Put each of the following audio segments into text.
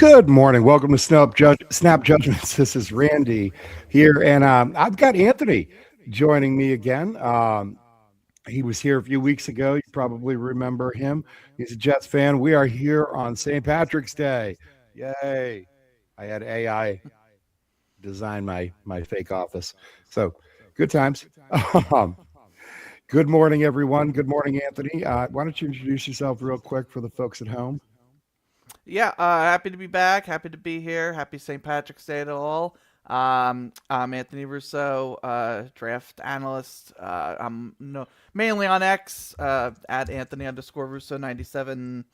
Good morning. Welcome to Snap Judgments. This is Randy here, and I've got Anthony joining me again. He was here a few weeks ago. You probably remember him. He's a Jets fan. We are here on St. Patrick's Day. Yay! I had AI design my fake office, so good times. Um, good morning, everyone. Good morning, Anthony. Why don't you introduce yourself real quick for the folks at home? Yeah, happy to be back. Happy to be here. Happy St. Patrick's Day to all. I'm Anthony Russo, draft analyst. I'm mainly on X at Anthony underscore Russo 97,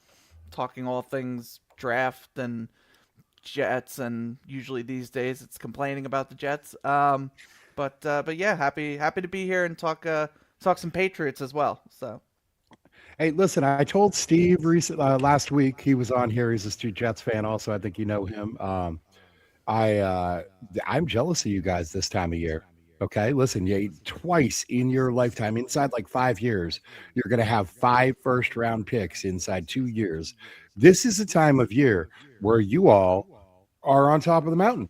talking all things draft and Jets, and usually these days it's complaining about the Jets. But yeah, happy to be here and talk some Patriots as well. So. Hey, listen, I told Steve last week he was on here. He's a Stu Jets fan, also. I think you know him. I I'm jealous of you guys this time of year. Okay, listen, twice in your lifetime, inside like 5 years, you're going to have five first round picks inside 2 years. This is a time of year where you all are on top of the mountain.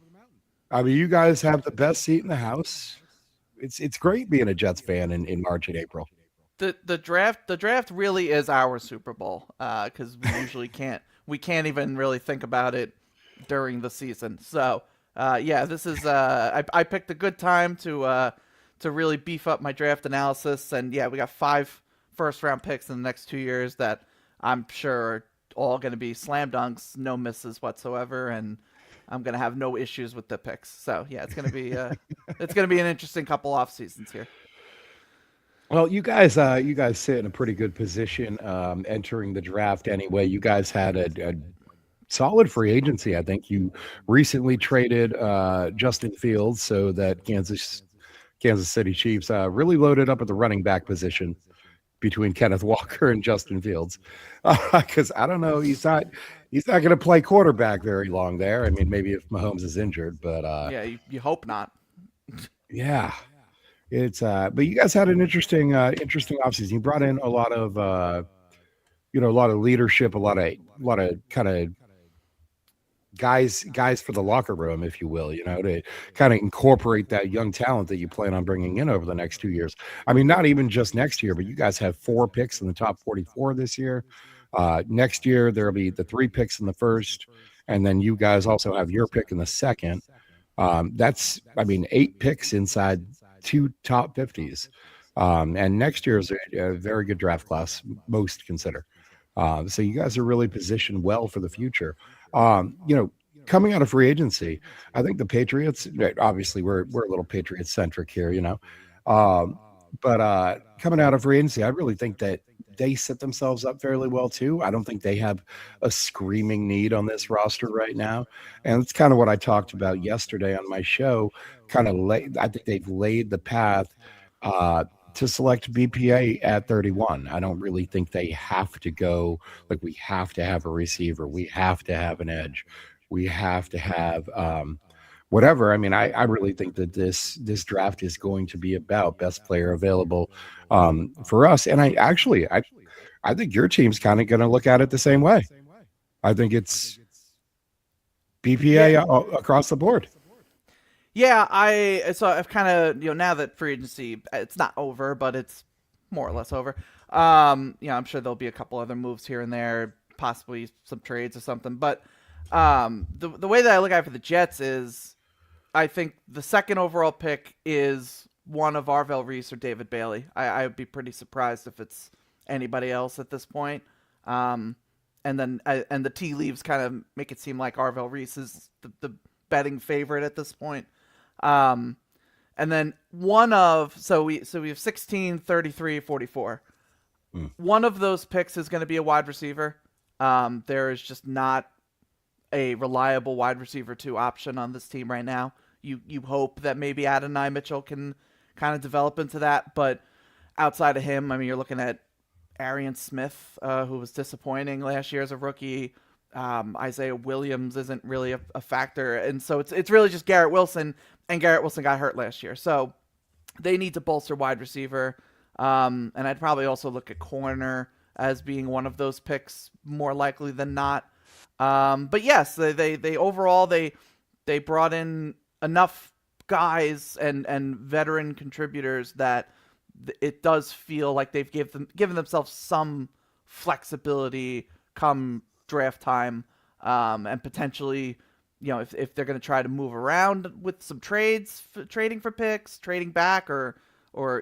I mean, you guys have the best seat in the house. It's great being a Jets fan in March and April. The draft really is our Super Bowl because we can't even really think about it during the season. So yeah, this is I picked a good time to really beef up my draft analysis, and yeah, we got five first round picks in the next 2 years that I'm sure are all going to be slam dunks, no misses whatsoever, and I'm going to have no issues with the picks. So yeah, it's going to be an interesting couple off seasons here. Well, you guys sit in a pretty good position entering the draft anyway. You guys had a solid free agency. I think you recently traded Justin Fields so that Kansas City Chiefs really loaded up at the running back position between Kenneth Walker and Justin Fields. Because I don't know, he's not going to play quarterback very long there. I mean, maybe if Mahomes is injured, but Yeah, you hope not. yeah. It's but you guys had an interesting offseason. You brought in a lot of a lot of leadership, a lot of kind of guys for the locker room, if you will, to kind of incorporate that young talent that you plan on bringing in over the next 2 years. I mean, not even just next year, but you guys have four picks in the top 44 this year. Next year there'll be the three picks in the first, and then you guys also have your pick in the second. That's, I mean, eight picks inside two top 50s. And next year is a very good draft class, most consider. So you guys are really positioned well for the future. Coming out of free agency, I think the Patriots, right, obviously we're a little Patriot centric here, um, but coming out of free agency, I really think that they set themselves up fairly well too. I don't think they have a screaming need on this roster right now, and it's kind of what I talked about yesterday on my show. I think they've laid the path to select BPA at 31. I don't really think they have to go like we have to have a receiver, we have to have an edge, we have to have whatever. I mean, I really think that this draft is going to be about best player available for us. And I think your team's kind of going to look at it the same way. I think it's BPA Yeah, across the board. yeah. I've kind of now that free agency it's not over, but it's more or less over. I'm sure there'll be a couple other moves here and there, possibly some trades or something. But the way that I look at it for the Jets is, I think the second overall pick is one of Arvell Reese or David Bailey. I would be pretty surprised if it's anybody else at this point. Um, and the tea leaves kind of make it seem like Arvell Reese is the betting favorite at this point. Um, and then we have 16, 33, 44. Mm. One of those picks is going to be a wide receiver. There is just not a reliable wide receiver two option on this team right now. You hope that maybe Adonai Mitchell can kind of develop into that, but outside of him, I mean, you're looking at Arian Smith, who was disappointing last year as a rookie. Isaiah Williams isn't really a factor, and so it's really just Garrett Wilson, and Garrett Wilson got hurt last year, so they need to bolster wide receiver. And I'd probably also look at corner as being one of those picks more likely than not. But yes, they overall they brought in enough guys and veteran contributors that it does feel like they've given themselves some flexibility come draft time, and potentially, if they're going to try to move around with some trades, trading for picks, trading back, or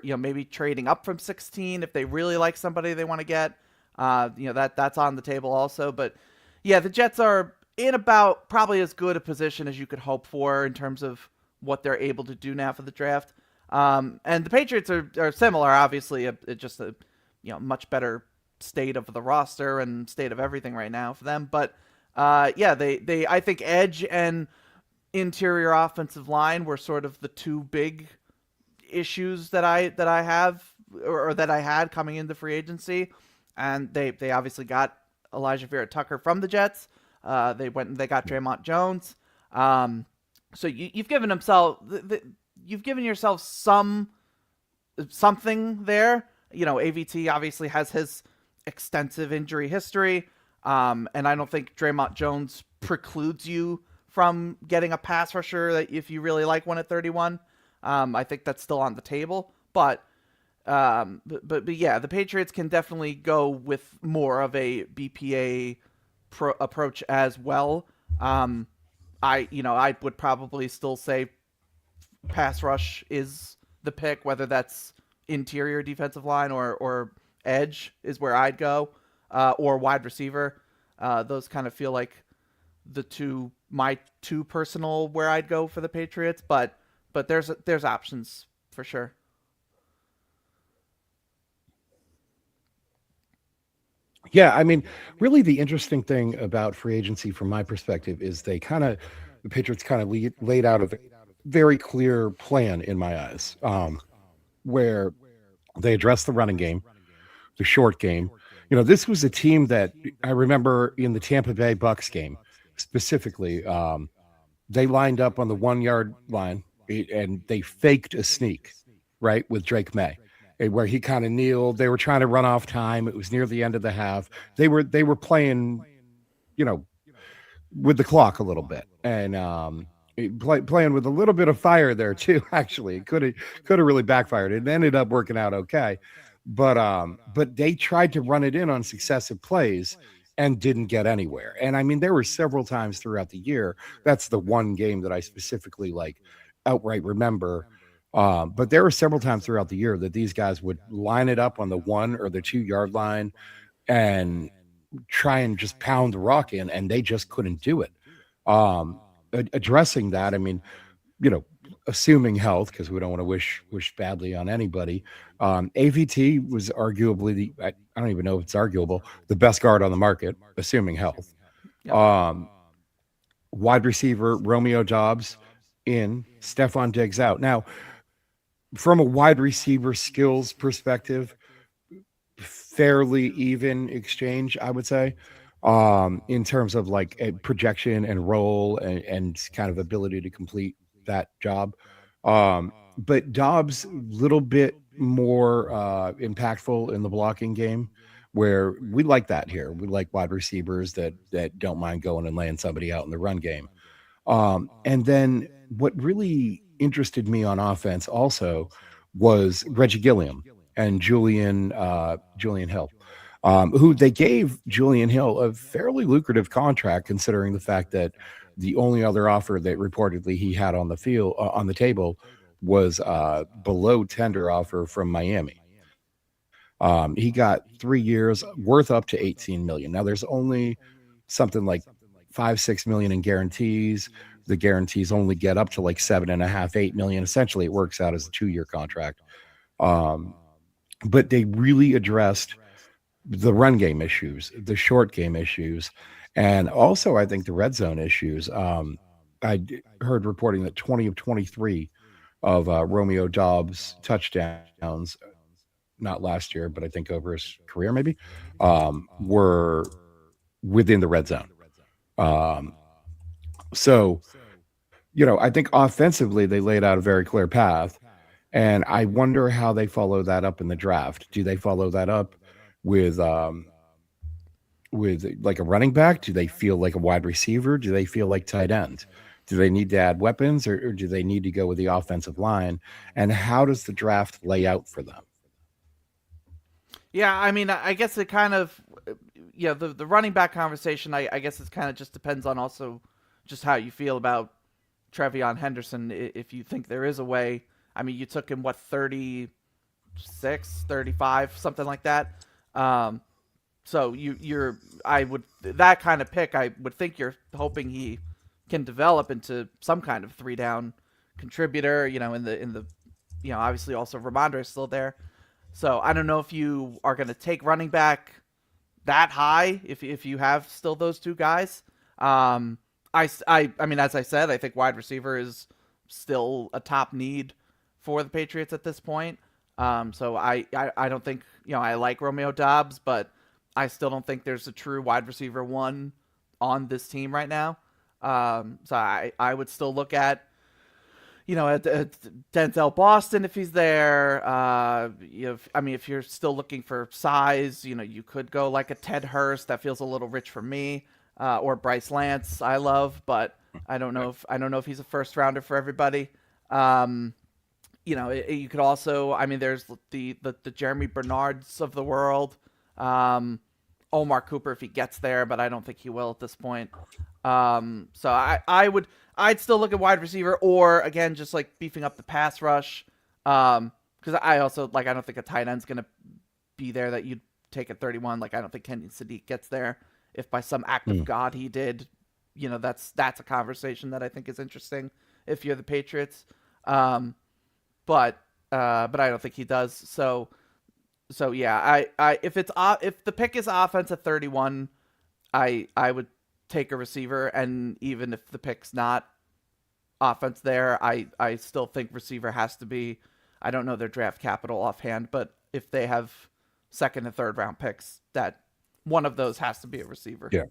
maybe trading up from 16 if they really like somebody they want to get. That's on the table also. But yeah, the Jets are in about probably as good a position as you could hope for in terms of what they're able to do now for the draft. And the Patriots are similar, obviously, just a much better state of the roster and state of everything right now for them. But yeah, they I think edge and interior offensive line were sort of the two big issues that I have, or that I had coming into free agency, and they obviously got Elijah Vera Tucker from the Jets. They went and they got Draymond Jones. So you've given you've given yourself something there. AVT obviously has his extensive injury history, and I don't think Draymond Jones precludes you from getting a pass rusher that if you really like one at 31. I think that's still on the table, but yeah, the Patriots can definitely go with more of a BPA approach as well. I would probably still say pass rush is the pick, whether that's interior defensive line or edge is where I'd go, or wide receiver. Those kind of feel like my two personal where I'd go for the Patriots, but there's options for sure. Yeah, I mean, really, the interesting thing about free agency, from my perspective, is the Patriots kind of laid out a very clear plan in my eyes, where they addressed the running game, the short game. This was a team that I remember in the Tampa Bay Bucks game specifically. They lined up on the 1 yard line, and they faked a sneak, right, with Drake May, where he kind of kneeled. They were trying to run off time. It was near the end of the half. They were playing, you know, with the clock a little bit, and playing with a little bit of fire there too. Actually, it could have really backfired. It ended up working out okay, but they tried to run it in on successive plays and didn't get anywhere. And I mean, there were several times throughout the year. That's the one game that I specifically like outright remember. But there were several times throughout the year that these guys would line it up on the 1 or the 2 yard line and try and just pound the rock in, and they just couldn't do it. Addressing that, I mean, you know, assuming health, because we don't want to wish badly on anybody. AVT was arguably I don't even know if it's arguable, the best guard on the market, assuming health. Yep. Wide receiver Romeo Dobbs in, Stephon Diggs out. Now, from a wide receiver skills perspective, fairly even exchange, I would say, in terms of like a projection and role and kind of ability to complete that job. But Dobbs a little bit more impactful in the blocking game, where we like that here. We like wide receivers that don't mind going and laying somebody out in the run game. And then what really interested me on offense also was Reggie Gilliam and Julian Hill, who they gave Julian Hill a fairly lucrative contract, considering the fact that the only other offer that reportedly he had on the field on the table was below tender offer from Miami. He got 3 years worth up to 18 million. Now there's only something like 5-6 million in guarantees. The guarantees only get up to like 7.5, 8 million. Essentially, it works out as a 2 year contract. But they really addressed the run game issues, the short game issues, and also I think the red zone issues. Heard reporting that 20 of 23 of Romeo Dobbs' touchdowns, not last year, but I think over his career maybe, were within the red zone. So, I think offensively they laid out a very clear path. And I wonder how they follow that up in the draft. Do they follow that up with with like a running back? Do they feel like a wide receiver? Do they feel like tight end? Do they need to add weapons, or do they need to go with the offensive line? And how does the draft lay out for them? Yeah, I mean, I guess it kind of, the running back conversation. I guess it kind of just depends on also just how you feel about Trevion Henderson. If you think there is a way, I mean, you took him what 36, 35, something like that. Um, so I would that kind of pick. I would think you're hoping he can develop into some kind of three down contributor. Obviously also Ramondre is still there. So I don't know if you are going to take running back that high if you have still those two guys. I mean, as I said, I think wide receiver is still a top need for the Patriots at this point. So I don't think I like Romeo Dobbs, but I still don't think there's a true wide receiver one on this team right now. So I would still look at Denzel Boston if he's there. If you're still looking for size, you could go like a Ted Hurst. That feels a little rich for me. Or Bryce Lance, I love, but I don't know if he's a first rounder for everybody. You could also, I mean, there's the Jeremy Bernards of the world. Omar Cooper if he gets there, but I don't think he will at this point. So I'd still look at wide receiver, or again just like beefing up the pass rush. Because I also I don't think a tight end's gonna be there that you'd take at 31. Like I don't think Kenyon Sadiq gets there. If by some act of God he did, that's a conversation that I think is interesting if you're the Patriots. But I don't think he does. So yeah, if the pick is offense at 31, I would take a receiver, and even if the pick's not offense there, I still think receiver has to be. I don't know their draft capital offhand, but if they have second and third round picks, that one of those has to be a receiver. Yeah.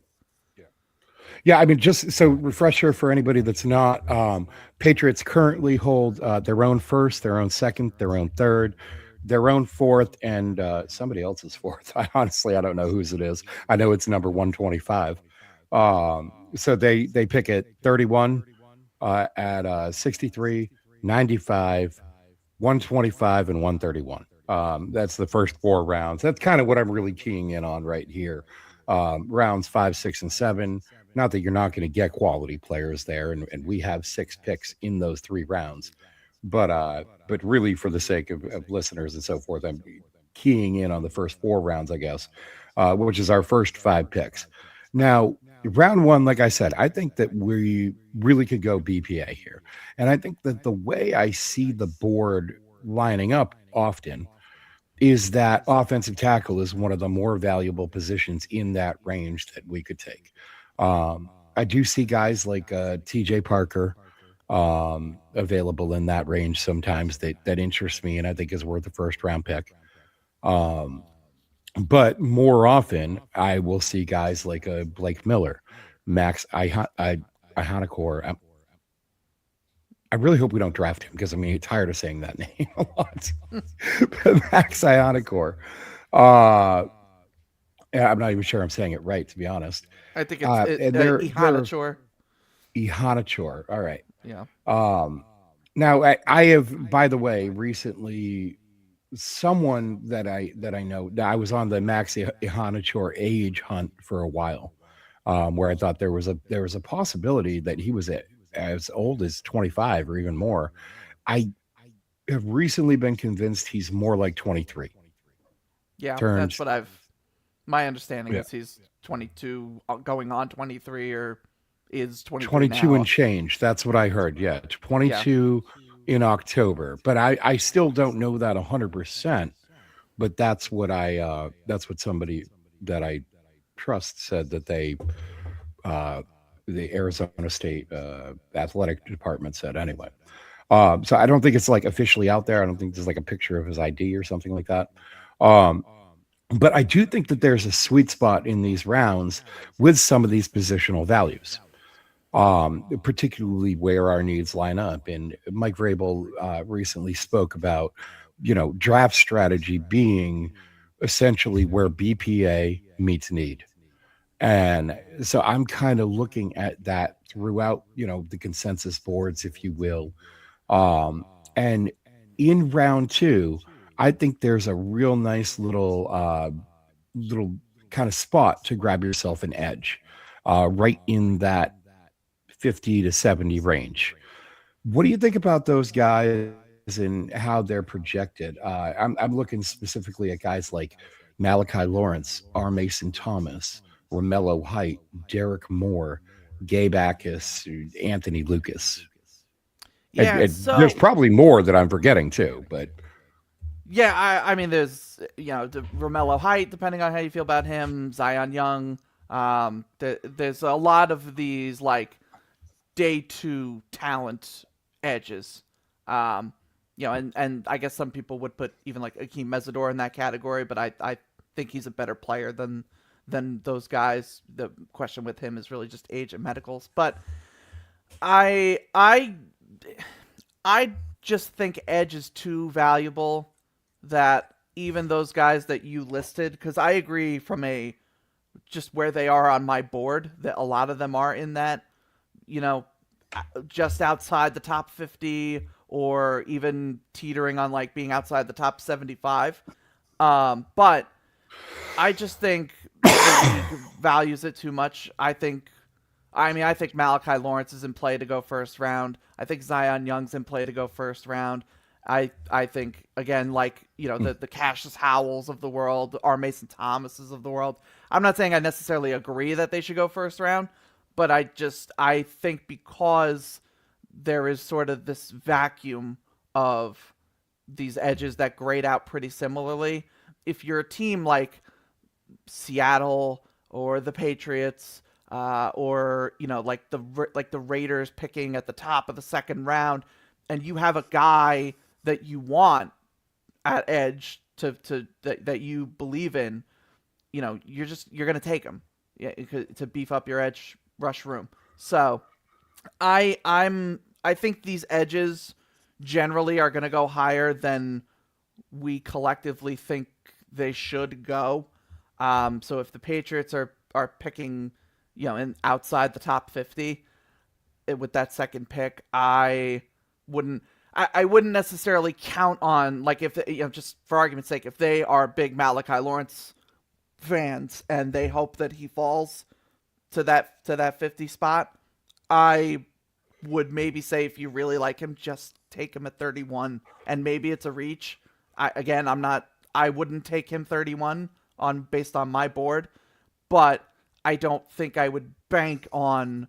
Yeah, I mean, just so refresher for anybody that's not, Patriots currently hold their own first, their own second, their own third, their own fourth, and somebody else's fourth. I don't know whose it is. I know it's number 125. So they pick at 31, at 63, 95, 125, and 131. That's the first four rounds. That's kind of what I'm really keying in on right here. Rounds 5, 6, and 7. Not that you're not going to get quality players there, and we have 6 picks in those 3 rounds, but really for the sake of listeners and so forth, I'm keying in on the first 4 rounds, I guess, which is our first 5 picks. Now, round 1, like I said, I think that we really could go BPA here, and I think that the way I see the board lining up often is that offensive tackle is one of the more valuable positions in that range that we could take. I do see guys like TJ Parker available in that range sometimes that interests me and I think is worth a first round pick. Um, but more often, I will see guys like Blake Miller, Max Ihanakor. I really hope we don't draft him because I'm tired of saying that name a lot. Max Ihanakor. Uh, yeah, I'm not even sure I'm saying it right, to be honest. I think And Ihanachor. Ihanachor. All right. Yeah. Um, now I have, by the way, recently someone that I know. I was on the Max Ihanachor age hunt for a while, where I thought there was a possibility that he was as old as 25 or even more. I have recently been convinced he's more like 23. Yeah, that's Turns what my understanding Yeah, is he's 22 going on 23 or is 23 22 and now. change. That's what I heard. Yeah, Yeah. 22 in October. But I still don't know that 100%. But that's what somebody that I trust said that uh, the Arizona State athletic department said anyway. So I don't think it's like officially out there. I don't think there's like a picture of his ID or something like that. Um, but I do think that there's a sweet spot in these rounds with some of these positional values, particularly where our needs line up. And Mike Vrabel recently spoke about, draft strategy being essentially where BPA meets need. And so I'm kind of looking at that throughout, the consensus boards, if you will. And in round two, I think there's a real nice little kind of spot to grab yourself an edge, right in that 50 to 70 range. What do you think about those guys and how they're projected? I'm looking specifically at guys like Malachi Lawrence, R. Mason Thomas, Romello Height, Derek Moore, Gabe Akis, Anthony Lucas. Yeah, There's so probably more that I'm forgetting too, but yeah, I mean, there's the Romello Height, depending on how you feel about him, Zion Young. There's a lot of these like day two talent edges. Um, and I guess some people would put even like Akeem Mesidor in that category, but I think he's a better player than those guys. The question with him is really just age and medicals. But I I I just think edge is too valuable that even those guys that you listed, because I agree from a just where they are on my board that a lot of them are in that, you know, just outside the top 50 or even teetering on like being outside the top 75. But I just think the league values it too much. I think Malachi Lawrence is in play to go first round. I think Zion Young's in play to go first round. I think again, like the Cassius Howells of the world, our Mason Thomases of the world. I'm not saying I necessarily agree that they should go first round, but I think because there is sort of this vacuum of these edges that grade out pretty similarly. If you're a team like Seattle or the Patriots, or like the Raiders picking at the top of the second round, and you have a guy that you want at edge that you believe in, you're gonna take him, yeah, to beef up your edge rush room. So I think these edges generally are gonna go higher than we collectively think they should go. So if the Patriots are picking, in outside the top 50 with that second pick, wouldn't I wouldn't necessarily count on like if just for argument's sake, if they are big Malachi Lawrence fans and they hope that he falls to that 50 spot, I would maybe say if you really like him, just take him at 31, and maybe it's a reach. I wouldn't take him 31 on based on my board, but I don't think I would bank on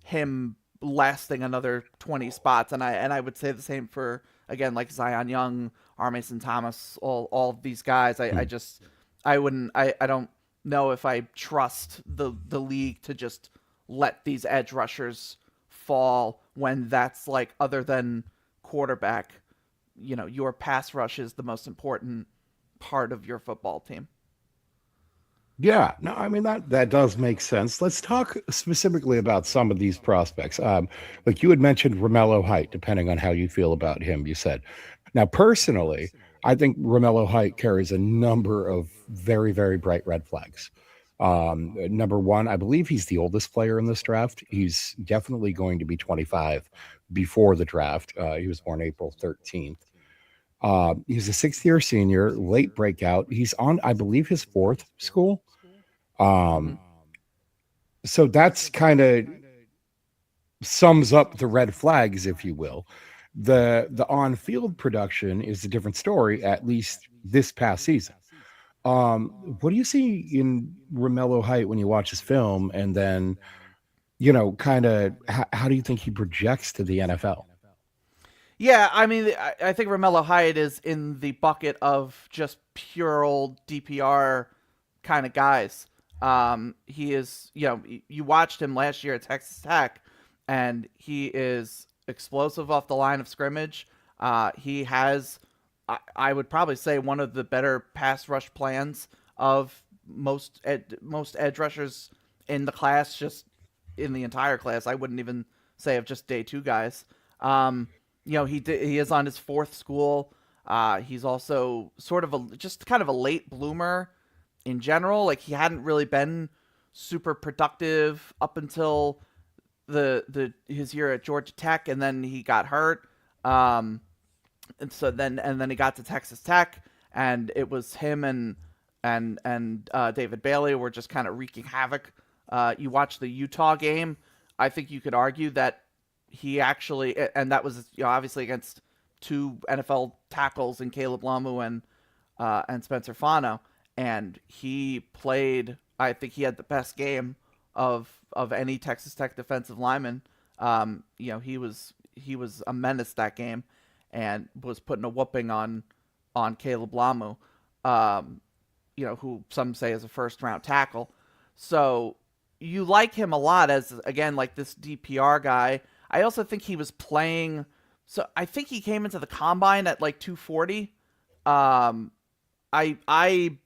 him lasting another 20 spots, and I would say the same for again like Zion Young, R. Mason Thomas, all of these guys. I just I wouldn't I don't know if I trust the league to just let these edge rushers fall when that's like other than quarterback, your pass rush is the most important part of your football team. yeah, no, I mean that does make sense. Let's talk specifically about some of these prospects. Like you had mentioned Romello Height, depending on how you feel about him, you said. Now, personally, I think Romello Height carries a number of very, very bright red flags. Number one, I believe he's the oldest player in this draft. He's definitely going to be 25 before the draft. He was born April 13th. He's a sixth year senior, late breakout. He's on, I believe, his fourth school. Mm-hmm. Um, so that's kind of sums up the red flags, if you will. The on field production is a different story, at least this past season. What do you see in Romello Height when you watch his film, and then kind of how do you think he projects to the NFL? Yeah, I mean, I think Romello Height is in the bucket of just pure old DPR kind of guys. He is, you watched him last year at Texas Tech, and he is explosive off the line of scrimmage. He has, I would probably say, one of the better pass rush plans of most edge rushers in the class, just in the entire class. I wouldn't even say of just day two guys. He is on his fourth school. He's also sort of just kind of a late bloomer in general. Like he hadn't really been super productive up until the his year at Georgia Tech, and then he got hurt. Um, and then he got to Texas Tech, and it was him and David Bailey were just kind of wreaking havoc. You watch the Utah game. I think you could argue that he actually, and that was obviously against two NFL tackles in Caleb Lamu and Spencer Fano, and he played. I think he had the best game of any Texas Tech defensive lineman. He was a menace that game, and was putting a whooping on Caleb Lamu, who some say is a first round tackle. So you like him a lot as, again, like this DPR guy. I also think he was playing. So I think he came into the combine at like 240. I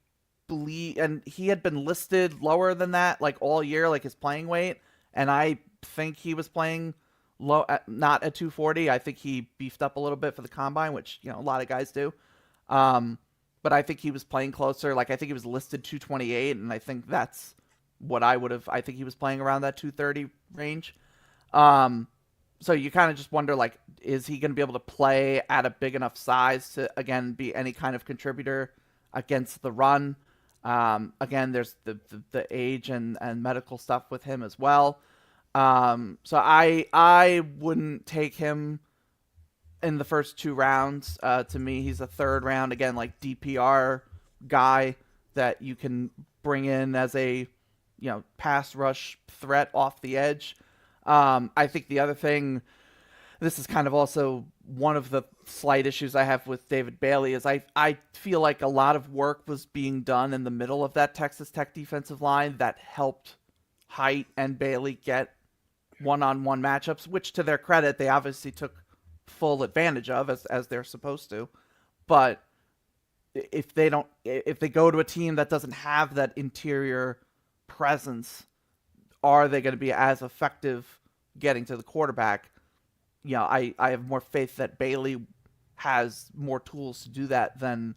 believe, and he had been listed lower than that like all year, like his playing weight, and I think he was playing low, not at 240. I think he beefed up a little bit for the combine, which a lot of guys do. Um, but I think he was playing closer. Like I think he was listed 228, and I think that's what I would have. I think he was playing around that 230 range. Um, so you kind of just wonder, like, is he going to be able to play at a big enough size to again be any kind of contributor against the run? Again, there's the age and medical stuff with him as well. So I wouldn't take him in the first two rounds. To me, he's a third round, again, like DPR guy that you can bring in as a pass rush threat off the edge. I think the other thing, this is kind of also one of the slight issues I have with David Bailey, is I feel like a lot of work was being done in the middle of that Texas Tech defensive line that helped Height and Bailey get one-on-one matchups, which to their credit, they obviously took full advantage of as they're supposed to. But if they go to a team that doesn't have that interior presence, are they going to be as effective getting to the quarterback? I have more faith that Bailey has more tools to do that than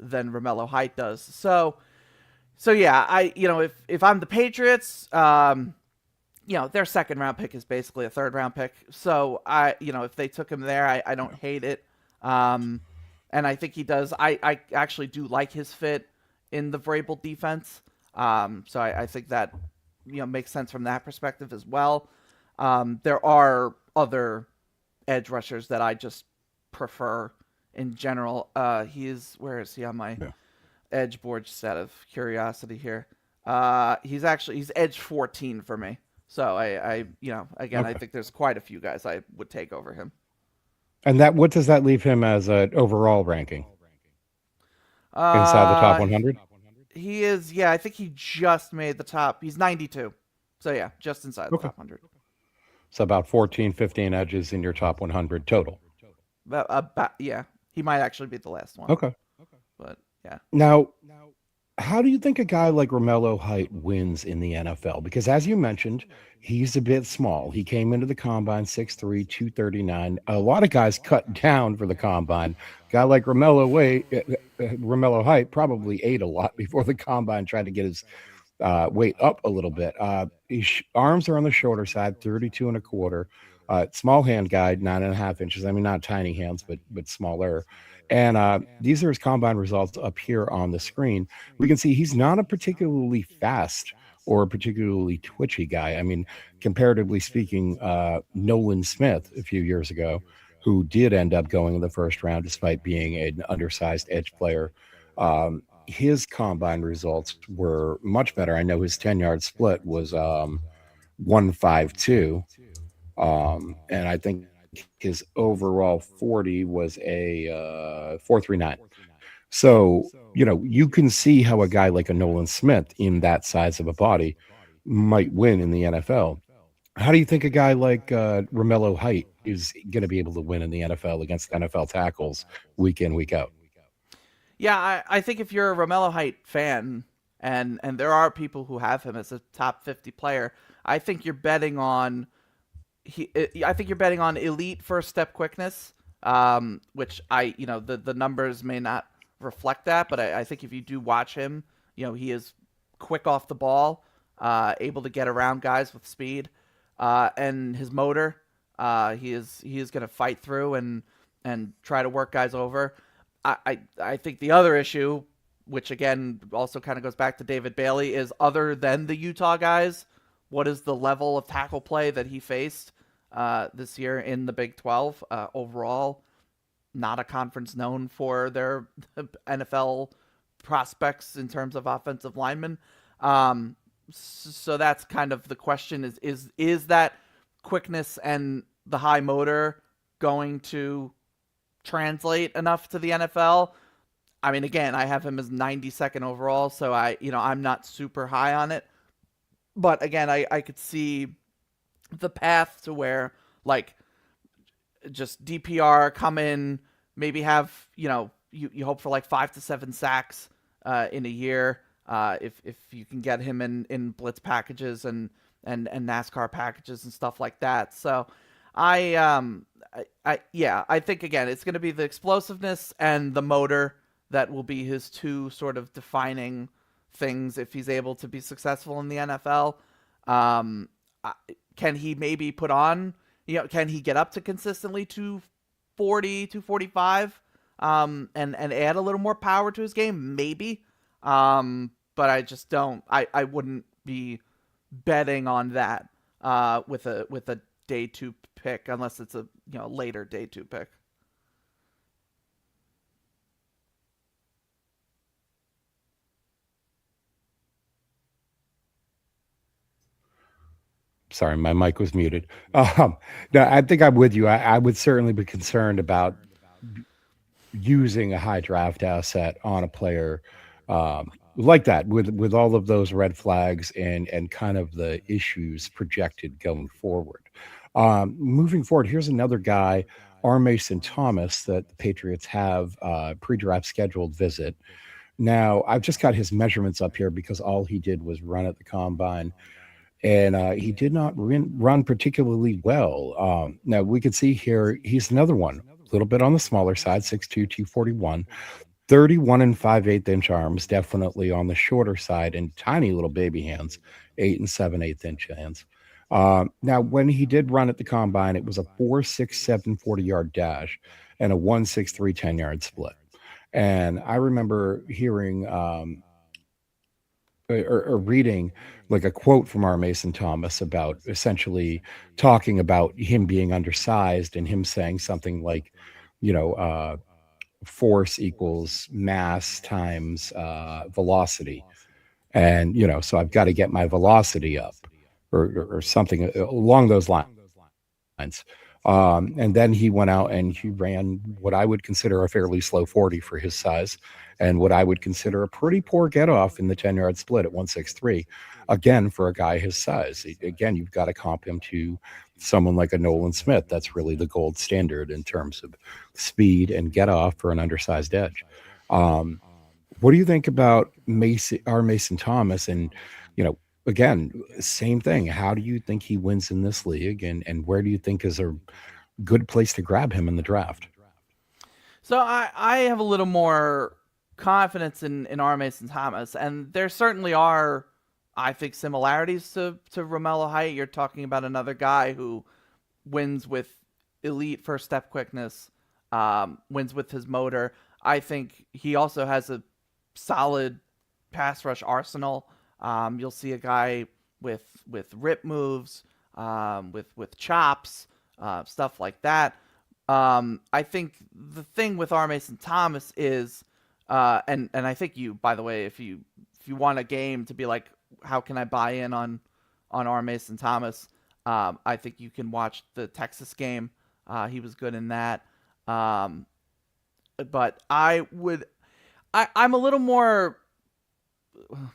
Romello Height does. So yeah, if I'm the Patriots, their second round pick is basically a third round pick. So if they took him there, I don't hate it. And I think he does. I actually do like his fit in the Vrabel defense. So I think that makes sense from that perspective as well. There are other edge rushers that I just prefer in general. Where is he on my edge board, just out of curiosity here? He's edge 14 for me. So again, I think there's quite a few guys I would take over him. And what does that leave him as an overall ranking? Inside the top Uh, 100? he is, yeah, I think he just made the top. He's 92. So yeah, just inside the Okay. top 100. So about 14, 15 edges in your top 100 total. Yeah, he might actually be the last one. Okay. But yeah. Now, how do you think a guy like Romello Height wins in the NFL? Because as you mentioned, he's a bit small. He came into the combine 6'3", 239. A lot of guys cut down for the combine. A guy like Romello Height probably ate a lot before the combine, trying to get his weight up a little bit. His arms are on the shorter side, 32 and a quarter. Small hand guy, 9.5 inches. I mean, not tiny hands, but smaller. And these are his combine results up here on the screen. We can see he's not a particularly fast or a particularly twitchy guy. I mean, comparatively speaking, Nolan Smith a few years ago, who did end up going in the first round despite being an undersized edge player, his combine results were much better. I know his 10-yard split was 152. And I think his overall 40 was a 439. So, you can see how a guy like a Nolan Smith in that size of a body might win in the NFL. How do you think a guy like Romello Height is going to be able to win in the NFL against NFL tackles week in, week out? Yeah, I think if you're a Romello Height fan, and there are people who have him as a top 50 player, I think you're betting on elite first step quickness, which the numbers may not reflect that, but I think if you do watch him, he is quick off the ball. able to get around guys with speed, and his motor. He is going to fight through and try to work guys over. I think the other issue, which again also kind of goes back to David Bailey, is other than the Utah guys, what is the level of tackle play that he faced this year in the Big 12 overall? Not a conference known for their NFL prospects in terms of offensive linemen. Um, so that's kind of the question: is that quickness and the high motor going to translate enough to the NFL? I mean, again, I have him as 92nd overall, so I'm not super high on it. But again, I could see the path to where like just DPR come in, maybe have you hope for like 5 to 7 sacks in a year if you can get him in blitz packages and NASCAR packages and stuff like that. So I think again it's going to be the explosiveness and the motor that will be his two sort of defining things if he's able to be successful in the NFL. Um, can he maybe put on, can he get up to consistently 240, 245, and add a little more power to his game? Maybe. But I just don't, I wouldn't be betting on that, with a day two pick unless it's a, later day two pick. Sorry, my mic was muted. Um, no, I think I'm with you. I would certainly be concerned about using a high draft asset on a player like that, with all of those red flags and kind of the issues projected going forward. Moving forward, here's another guy, R. Mason Thomas, that the Patriots have pre-draft scheduled visit. Now, I've just got his measurements up here because all he did was run at the combine, and he did not run particularly well. Now, we could see here he's another one, a little bit on the smaller side, 6'2", 241, 31 and 5/8 inch arms, definitely on the shorter side, and tiny little baby hands, 8 and 7/8 inch hands. Now, when he did run at the combine, it was a 4.67 40-yard dash and a 1.63 10-yard split. And I remember hearing or reading like a quote from R. Mason Thomas about essentially talking about him being undersized and him saying something like, you know, force equals mass times velocity. And, so I've got to get my velocity up, or something along those lines. And then he went out and he ran what I would consider a fairly slow 40 for his size, and what I would consider a pretty poor get off in the 10-yard split at 163. Again, for a guy his size, again, you've got to comp him to someone like a Nolan Smith. That's really the gold standard in terms of speed and get off for an undersized edge. Um, what do you think about Mason Thomas? And, again, same thing. How do you think he wins in this league? And where do you think is a good place to grab him in the draft? So I have a little more confidence in R. Mason Thomas, and there certainly are, I think, similarities to Romello Height. You're talking about another guy who wins with elite first step quickness, wins with his motor. I think he also has a solid pass rush arsenal. You'll see a guy with rip moves, with chops, stuff like that. I think the thing with R. Mason Thomas is, and I think you, by the way, if you want a game to be like, how can I buy in on R. Mason Thomas? I think you can watch the Texas game. He was good in that. But I'm a little more,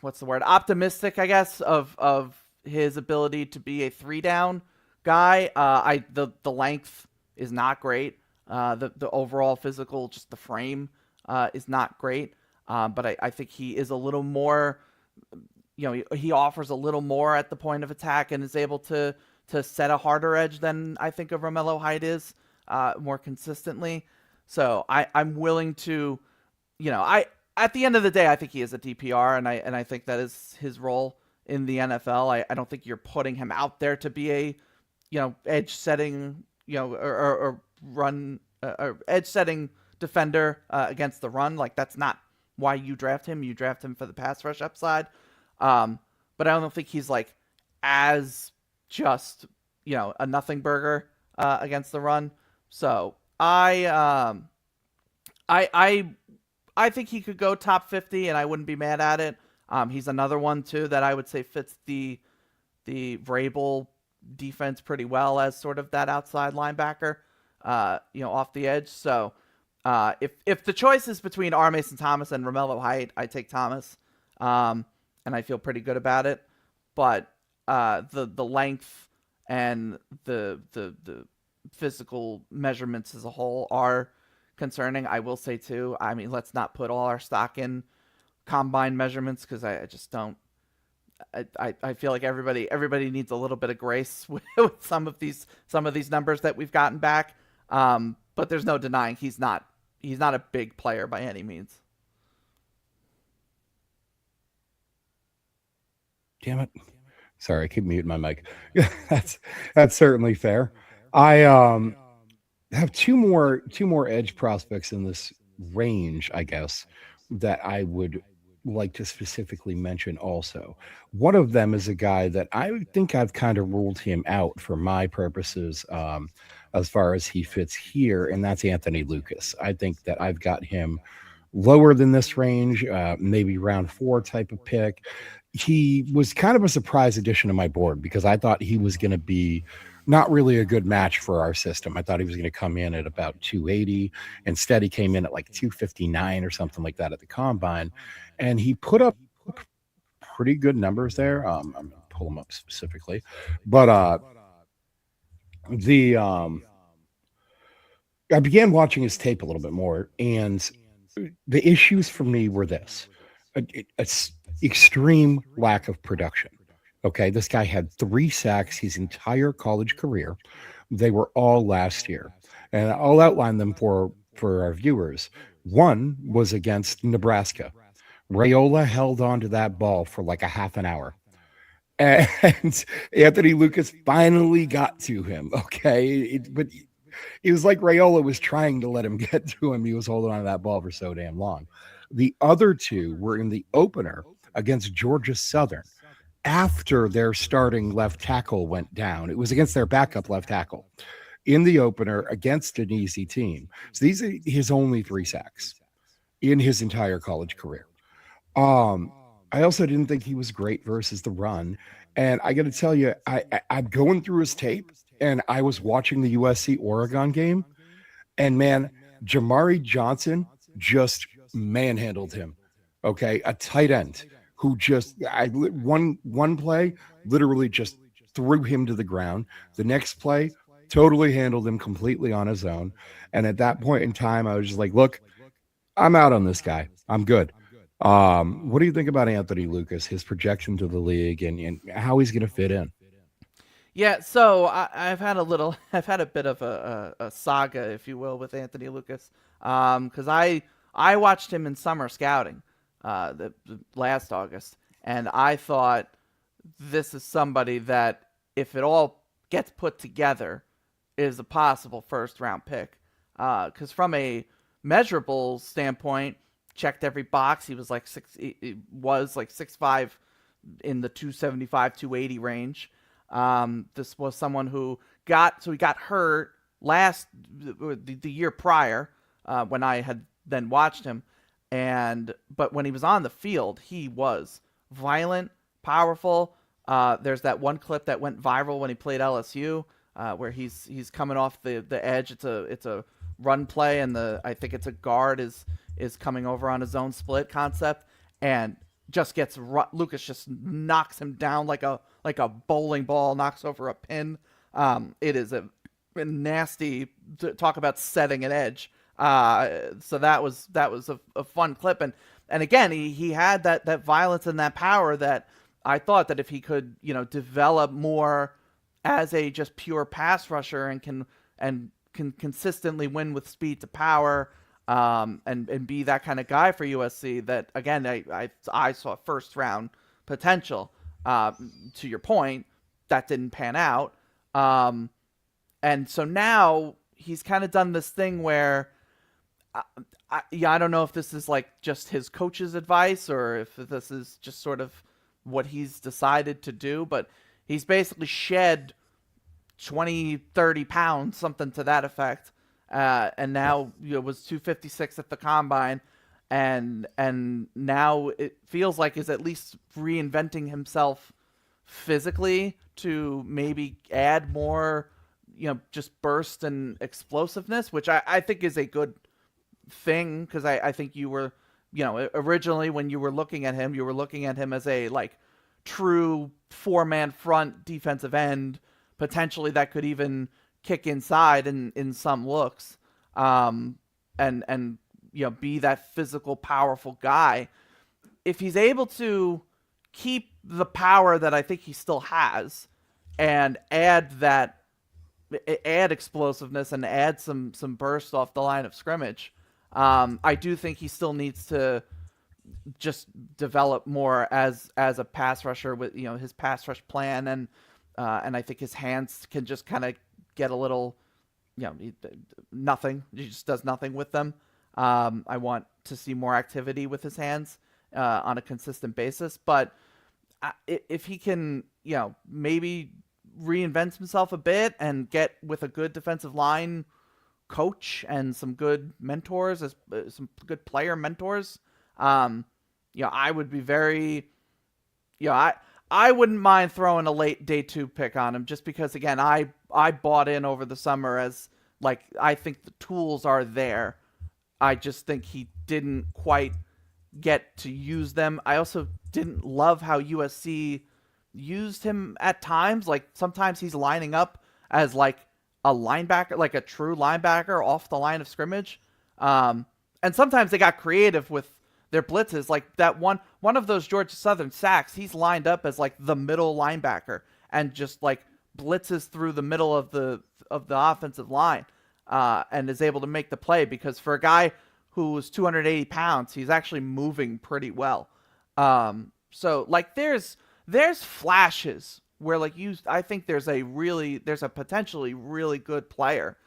what's the word, optimistic, I guess, of his ability to be a 3 down guy. The length is not great. The overall physical, just the frame, is not great. But I think he is a little more, he offers a little more at the point of attack and is able to set a harder edge than I think of Romello Height is, more consistently. So I'm willing to, I at the end of the day, I think he is a DPR, and I think that is his role in the NFL. I don't think you're putting him out there to be a edge setting or run or edge setting defender against the run. Like that's not why you draft him. You draft him for the pass rush upside. But I don't think he's like as just a nothing burger against the run. So I I think he could go top 50, and I wouldn't be mad at it. He's another one too that I would say fits the Vrabel defense pretty well as sort of that outside linebacker, off the edge. So if the choice is between R. Mason Thomas and Romello Height, I take Thomas, and I feel pretty good about it. But the length and the physical measurements as a whole are concerning. I will say too. I mean, let's not put all our stock in combine measurements because I just don't. I feel like everybody needs a little bit of grace with some of these numbers that we've gotten back. But there's no denying he's not a big player by any means. Damn it. Sorry, I keep muting my mic. That's certainly fair. I have two more edge prospects in this range, I guess, that I would like to specifically mention also. One of them is a guy that I think I've kind of ruled him out for my purposes, as far as he fits here, and that's Anthony Lucas. I think that I've got him lower than this range, maybe round 4 type of pick. He was kind of a surprise addition to my board because I thought he was going to be not really a good match for our system. I thought he was going to come in at about 280. Instead, he came in at like 259 or something like that at the combine. And he put up pretty good numbers there. I'm going to pull them up specifically. But the I began watching his tape a little bit more, and the issues for me were this: a extreme lack of production. Okay, this guy had 3 sacks his entire college career. They were all last year, and I'll outline them for our viewers. One was against Nebraska. Rayola held on to that ball for like a half an hour, and Anthony Lucas finally got to him. Okay, but it was like Rayola was trying to let him get to him. He was holding on to that ball for so damn long. The other 2 were in the opener against Georgia Southern after their starting left tackle went down. It was against their backup left tackle in the opener against an easy team. So these are his only 3 sacks in his entire college career. I also didn't think he was great versus the run. And I got to tell you, I'm going through his tape, and I was watching the USC Oregon game, and man, Jamari Johnson just manhandled him. Okay, a tight end who just one play literally just threw him to the ground. The next play totally handled him completely on his own. And at that point in time, I was just like, look, I'm out on this guy. I'm good. What do you think about Anthony Lucas, his projection to the league, and how he's going to fit in? Yeah, so I've had a bit of a saga, if you will, with Anthony Lucas, because I watched him in summer scouting, the last August, and I thought this is somebody that, if it all gets put together, is a possible first round pick. Because from a measurable standpoint, checked every box. He was like 6'5" in the 275, 280 range. This was someone who got hurt the year prior, when I had then watched him, but when he was on the field, he was violent, powerful. There's that one clip that went viral when he played LSU, where he's coming off the edge. It's a run play, and I think it's a guard is coming over on a zone split concept, and just Lucas just knocks him down like a bowling ball knocks over a pin. It is a nasty, talk about setting an edge. So that was a fun clip, and again he had that violence and that power that I thought that if he could develop more as a just pure pass rusher and can consistently win with speed to power, and be that kind of guy for USC, that again I saw first round potential. Uh, to your point, that didn't pan out. Um, and so now he's kind of done this thing where I don't know if this is like just his coach's advice or if this is just sort of what he's decided to do, but he's basically shed 20, 30 pounds, something to that effect. And now was 256 at the combine, and now it feels like is at least reinventing himself physically to maybe add more, just burst and explosiveness, which I think is a good thing because I think you were, originally when you were looking at him, you were looking at him as a like true four-man front defensive end, potentially that could even kick inside in some looks, and be that physical, powerful guy. If he's able to keep the power that I think he still has, and add explosiveness and add some burst off the line of scrimmage. I do think he still needs to just develop more as a pass rusher with his pass rush plan, and I think his hands can just kind of get a little nothing. He just does nothing with them. I want to see more activity with his hands on a consistent basis, but if he can maybe reinvent himself a bit and get with a good defensive line coach and some good mentors, some good player mentors, I would be very, I wouldn't mind throwing a late day 2 pick on him just because again I bought in over the summer as like I think the tools are there. I just think he didn't quite get to use them. I also didn't love how USC used him at times. Like sometimes he's lining up as like a linebacker, like a true linebacker off the line of scrimmage. And sometimes they got creative with their blitzes. Like that one of those Georgia Southern sacks, he's lined up as like the middle linebacker and just like blitzes through the middle of the offensive line, and is able to make the play because for a guy who was 280 pounds, he's actually moving pretty well. So like there's flashes where like I think there's a potentially really good player.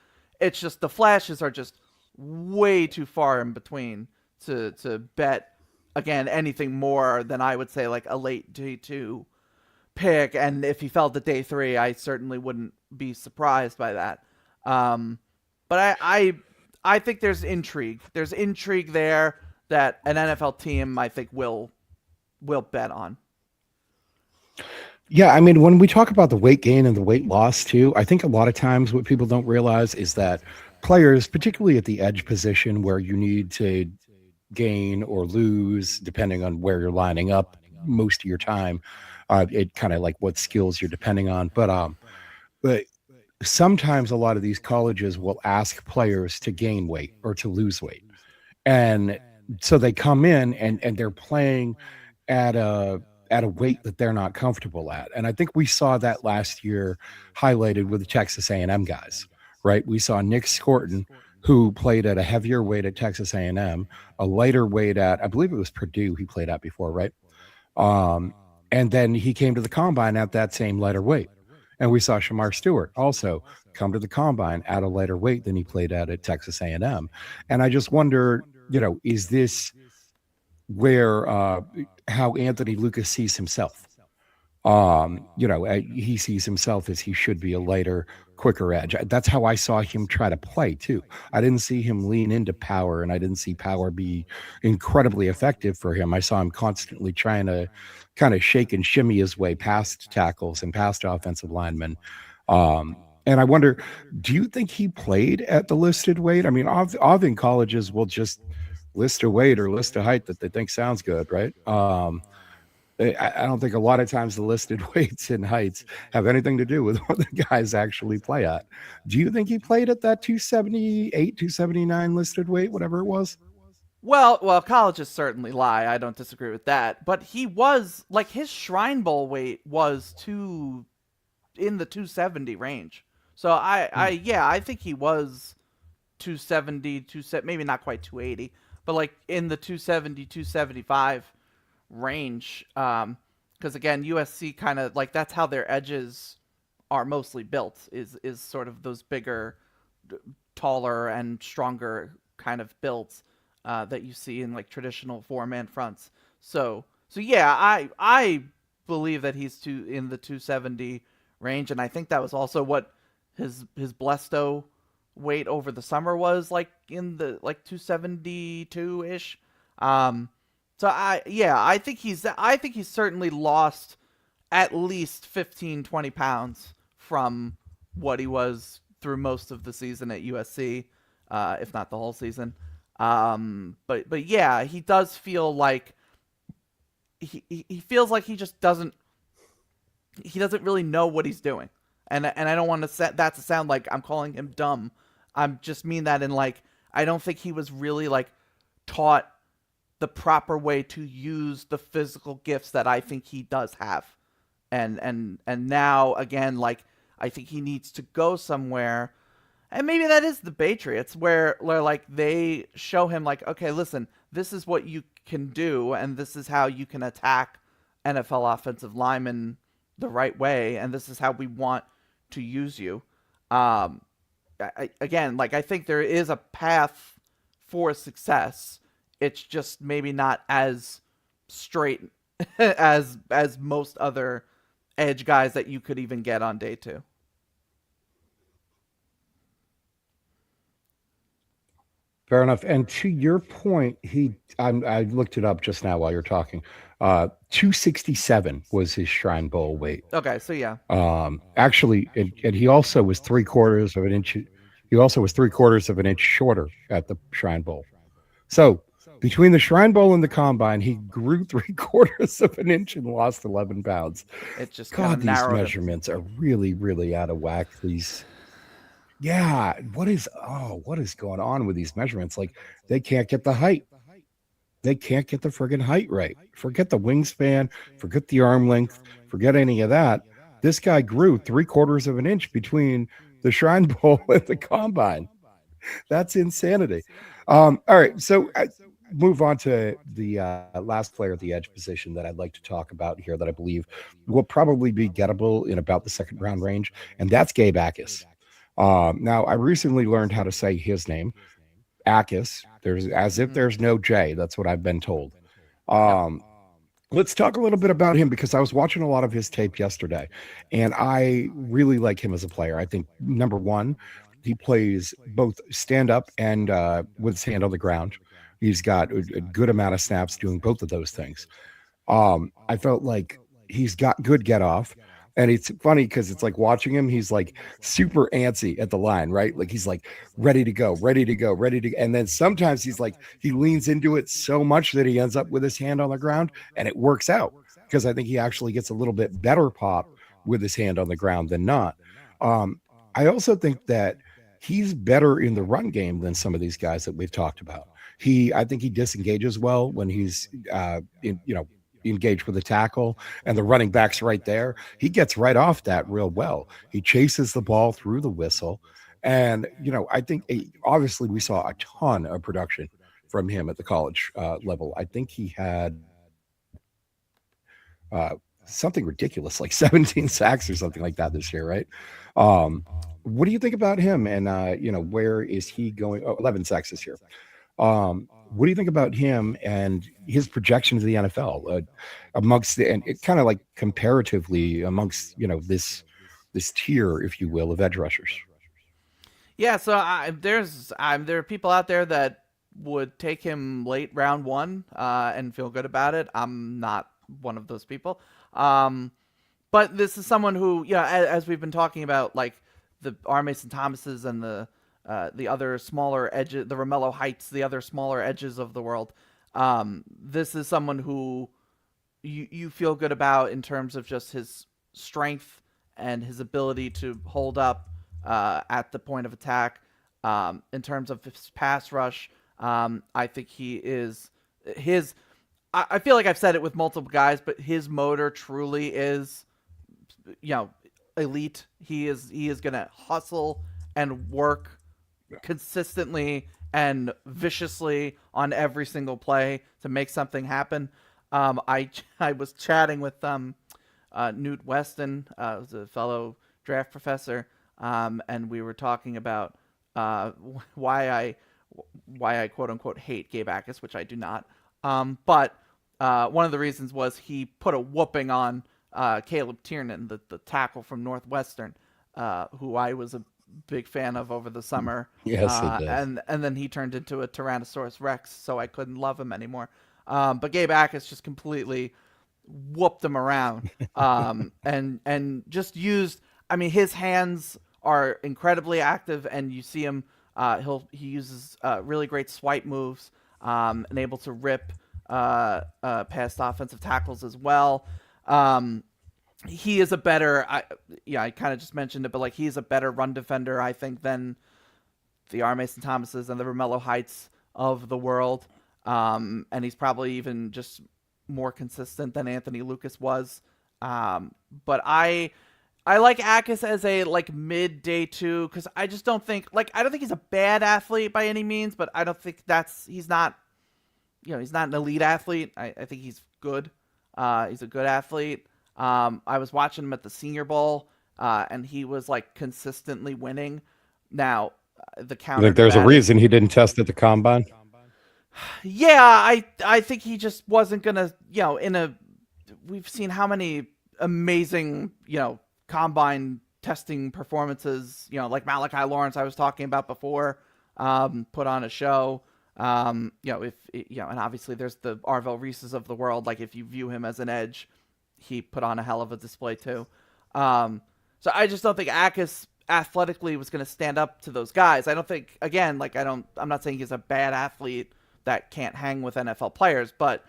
It's just the flashes are just way too far in between to bet again anything more than I would say like a late day 2 pick. And if he fell to day 3, I certainly wouldn't be surprised by that. But I think there's intrigue. There's intrigue there that an NFL team I think will bet on. Yeah, I mean, when we talk about the weight gain and the weight loss too, I think a lot of times what people don't realize is that players, particularly at the edge position where you need to gain or lose depending on where you're lining up most of your time, it kind of like what skills you're depending on. But sometimes a lot of these colleges will ask players to gain weight or to lose weight. And so they come in and they're playing at a weight that they're not comfortable at. And I think we saw that last year highlighted with the Texas A&M guys, right? We saw Nick Scorton, who played at a heavier weight at Texas A&M, a lighter weight at, I believe it was Purdue he played at before, right? And then he came to the combine at that same lighter weight. And we saw Shamar Stewart also come to the combine at a lighter weight than he played at Texas A&M. And I just wonder, is this where how Anthony Lucas sees himself? He sees himself as he should be a lighter, quicker edge. That's how I saw him try to play too. I didn't see him lean into power, and I didn't see power be incredibly effective for him. I saw him constantly trying to kind of shake and shimmy his way past tackles and past offensive linemen. And I wonder, do you think he played at the listed weight? I mean, often colleges will just list a weight or list a height that they think sounds good, right? I don't think a lot of times the listed weights and heights have anything to do with what the guys actually play at. Do you think he played at that 278, 279 listed weight, whatever it was? Well, colleges certainly lie. I don't disagree with that. But he was like his Shrine Bowl weight was in the 270 range. So I think he was 270, maybe not quite 280, but like in the 270, 275 range. because again, USC kind of like that's how their edges are mostly built is sort of those bigger, taller and stronger kind of builds that you see in like traditional four-man fronts. So yeah, I believe that he's in the 270 range, and I think that was also what his Blesto weight over the summer was like in the like 272 ish. Um, so I think he's certainly lost at least 15, 20 pounds from what he was through most of the season at USC, if not the whole season. But yeah, he does feel like he feels like he doesn't really know what he's doing, and I don't want to set that to sound like I'm calling him dumb. I'm just mean that in like I don't think he was really like taught the proper way to use the physical gifts that I think he does have. And now again, like I think he needs to go somewhere, and maybe that is the Patriots, where like they show him like, okay, listen, this is what you can do, and this is how you can attack NFL offensive linemen the right way, and this is how we want to use you. Um, again, like I think there is a path for success. It's just maybe not as straight as most other edge guys that you could even get on day two. Fair enough. And to your point, I looked it up just now while you're talking. 267 was his Shrine Bowl weight. Okay, so yeah. Actually, and he also was 3/4 of an inch. He also was 3/4 of an inch shorter at the Shrine Bowl. So between the Shrine Bowl and the Combine, he grew 3/4 of an inch and lost 11 pounds. It just kind God, of these narrowed it. measurements are really, really out of whack. Yeah, what is going on with these measurements? Like they can't get the height. They can't get the friggin' height right. Forget the wingspan, forget the arm length, forget any of that. This guy grew 3/4 of an inch between the Shrine Bowl and the Combine. That's insanity. All right, so move on to the last player at the edge position that I'd like to talk about here that I believe will probably be gettable in about the second round range, and that's Gabe Akis. Now, I recently learned how to say his name, Akis. There's as if Mm-hmm. there's no J. That's what I've been told. Yep. Um, let's talk a little bit about him because I was watching a lot of his tape yesterday, and I really like him as a player. I think number one, he plays both stand up and with his hand on the ground. He's got a good amount of snaps doing both of those things. I felt like he's got good get off. And it's funny because it's like watching him, he's like super antsy at the line, right? Like he's like ready to go, ready to go, ready to. And then sometimes he's like, he leans into it so much that he ends up with his hand on the ground and it works out because I think he actually gets a little bit better pop with his hand on the ground than not. Um, I also think that he's better in the run game than some of these guys that we've talked about. I think he disengages well when he's, engaged with a tackle and the running back's right there. He gets right off that real well. He chases the ball through the whistle. And, I think obviously we saw a ton of production from him at the college level. I think he had something ridiculous, like 17 sacks or something like that this year, right? Um, what do you think about him? And, where is he going? Oh, 11 sacks this year. What do you think about him and his projection to the NFL amongst and it kind of like comparatively amongst this tier, if you will, of edge rushers? Yeah, so there are people out there that would take him late round one and feel good about it. I'm not one of those people. Um, but this is someone who, as we've been talking about, like the R. Mason Thomases and the other smaller edges, the Romello Heights, the other smaller edges of the world. This is someone who you feel good about in terms of just his strength and his ability to hold up at the point of attack. In terms of his pass rush, I think he is his. I feel like I've said it with multiple guys, but his motor truly is, you know, elite. He is gonna hustle and work consistently and viciously on every single play to make something happen. I was chatting with Newt Weston, who's a fellow draft professor, and we were talking about uh, why I why I quote unquote hate Gabe Akis, which I do not. But one of the reasons was he put a whooping on Caleb Tiernan, the tackle from Northwestern, who I was a big fan of over the summer. Yes, it does. And then he turned into a Tyrannosaurus Rex, so I couldn't love him anymore. But Gabe Akis just completely whooped him around, and just used. I mean, his hands are incredibly active, and you see him. He uses really great swipe moves, and able to rip past offensive tackles as well. He is a better. I kind of just mentioned it, but like he's a better run defender, I think, than the R. Mason Thomases and the Romello Heights of the world. And he's probably even just more consistent than Anthony Lucas was. But I like Akis as a like mid day two because I just don't think I don't think he's a bad athlete by any means, but I don't think he's not he's not an elite athlete. I think he's good. He's a good athlete. I was watching him at the Senior Bowl, and he was like consistently winning. Now the I counter think to there's a that is reason he didn't test at the combine. yeah, I think he just wasn't gonna we've seen how many amazing combine testing performances like Malachi Lawrence I was talking about before put on a show. If and obviously there's the Arvell Reeses of the world. Like if you view him as an edge, he put on a hell of a display too. So I just don't think Akis athletically was going to stand up to those guys. I don't think I'm not saying he's a bad athlete that can't hang with NFL players, but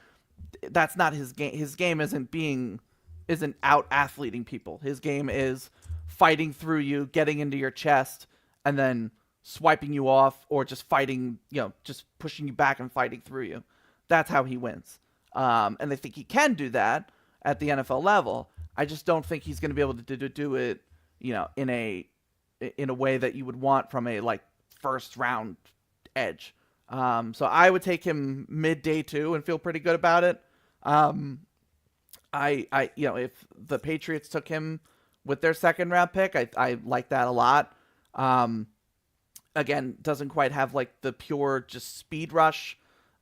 that's not his game. His game isn't out athleting people. His game is fighting through you, getting into your chest, and then swiping you off or just fighting, just pushing you back and fighting through you. That's how he wins. And I think he can do that at the NFL level. I just don't think he's going to be able to do it, in a way that you would want from a like first round edge. So I would take him mid day two and feel pretty good about it. If the Patriots took him with their second round pick, I like that a lot. Again, doesn't quite have like the pure just speed rush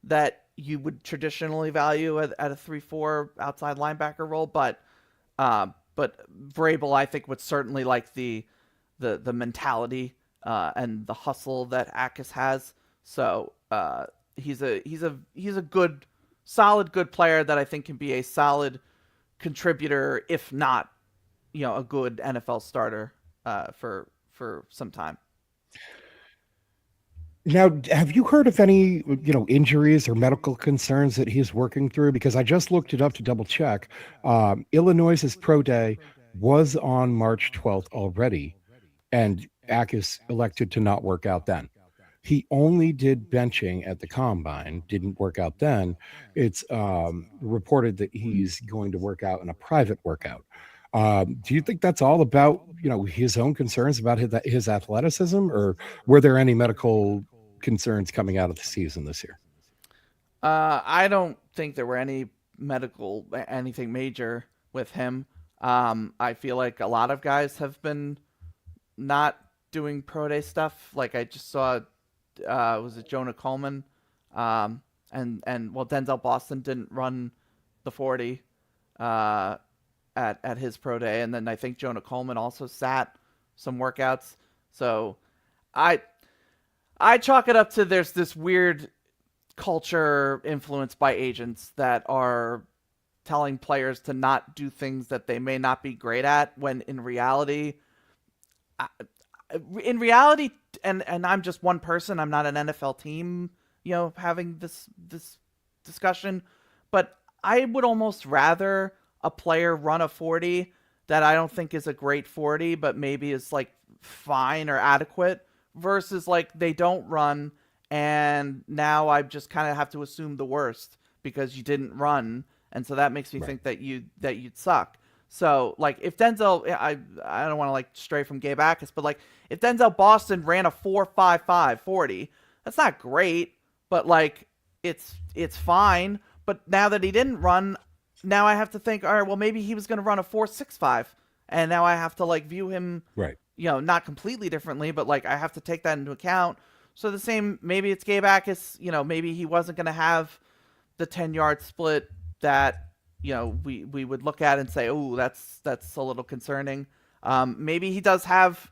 that you would traditionally value at a 3-4 outside linebacker role, but Vrabel I think would certainly like the mentality and the hustle that Akis has. So he's a good, solid, good player that I think can be a solid contributor, if not, a good NFL starter for some time. Now, have you heard of any, injuries or medical concerns that he's working through? Because I just looked it up to double check. Illinois's pro day was on March 12th already, and Akis elected to not work out then. He only did benching at the combine, didn't work out then. It's reported that he's going to work out in a private workout. Do you think that's all about, his own concerns about his athleticism, or were there any medical concerns coming out of the season this year? I don't think there were anything major with him. I feel like a lot of guys have been not doing pro day stuff. Like I just saw, was it Jonah Coleman? And well, Denzel Boston didn't run the 40 at his pro day, and then I think Jonah Coleman also sat some workouts. So I chalk it up to there's this weird culture influenced by agents that are telling players to not do things that they may not be great at, when in reality, and I'm just one person, I'm not an NFL team, having this discussion, but I would almost rather a player run a 40 that I don't think is a great 40, but maybe is like fine or adequate, versus like they don't run and now I just kind of have to assume the worst because you didn't run, and so that makes me think that you'd suck. So like if Denzel, I don't want to like stray from Gabe Akis, but like if Denzel Boston ran a 4.55 40, that's not great, but like it's fine. But now that he didn't run, now I have to think, all right, well maybe he was going to run a 4.65, and now I have to like view him, Right. not completely differently, but like I have to take that into account. So the same, maybe it's Gabe Akis, maybe he wasn't going to have the 10-yard split that we would look at and say, oh, that's a little concerning. Maybe he does have,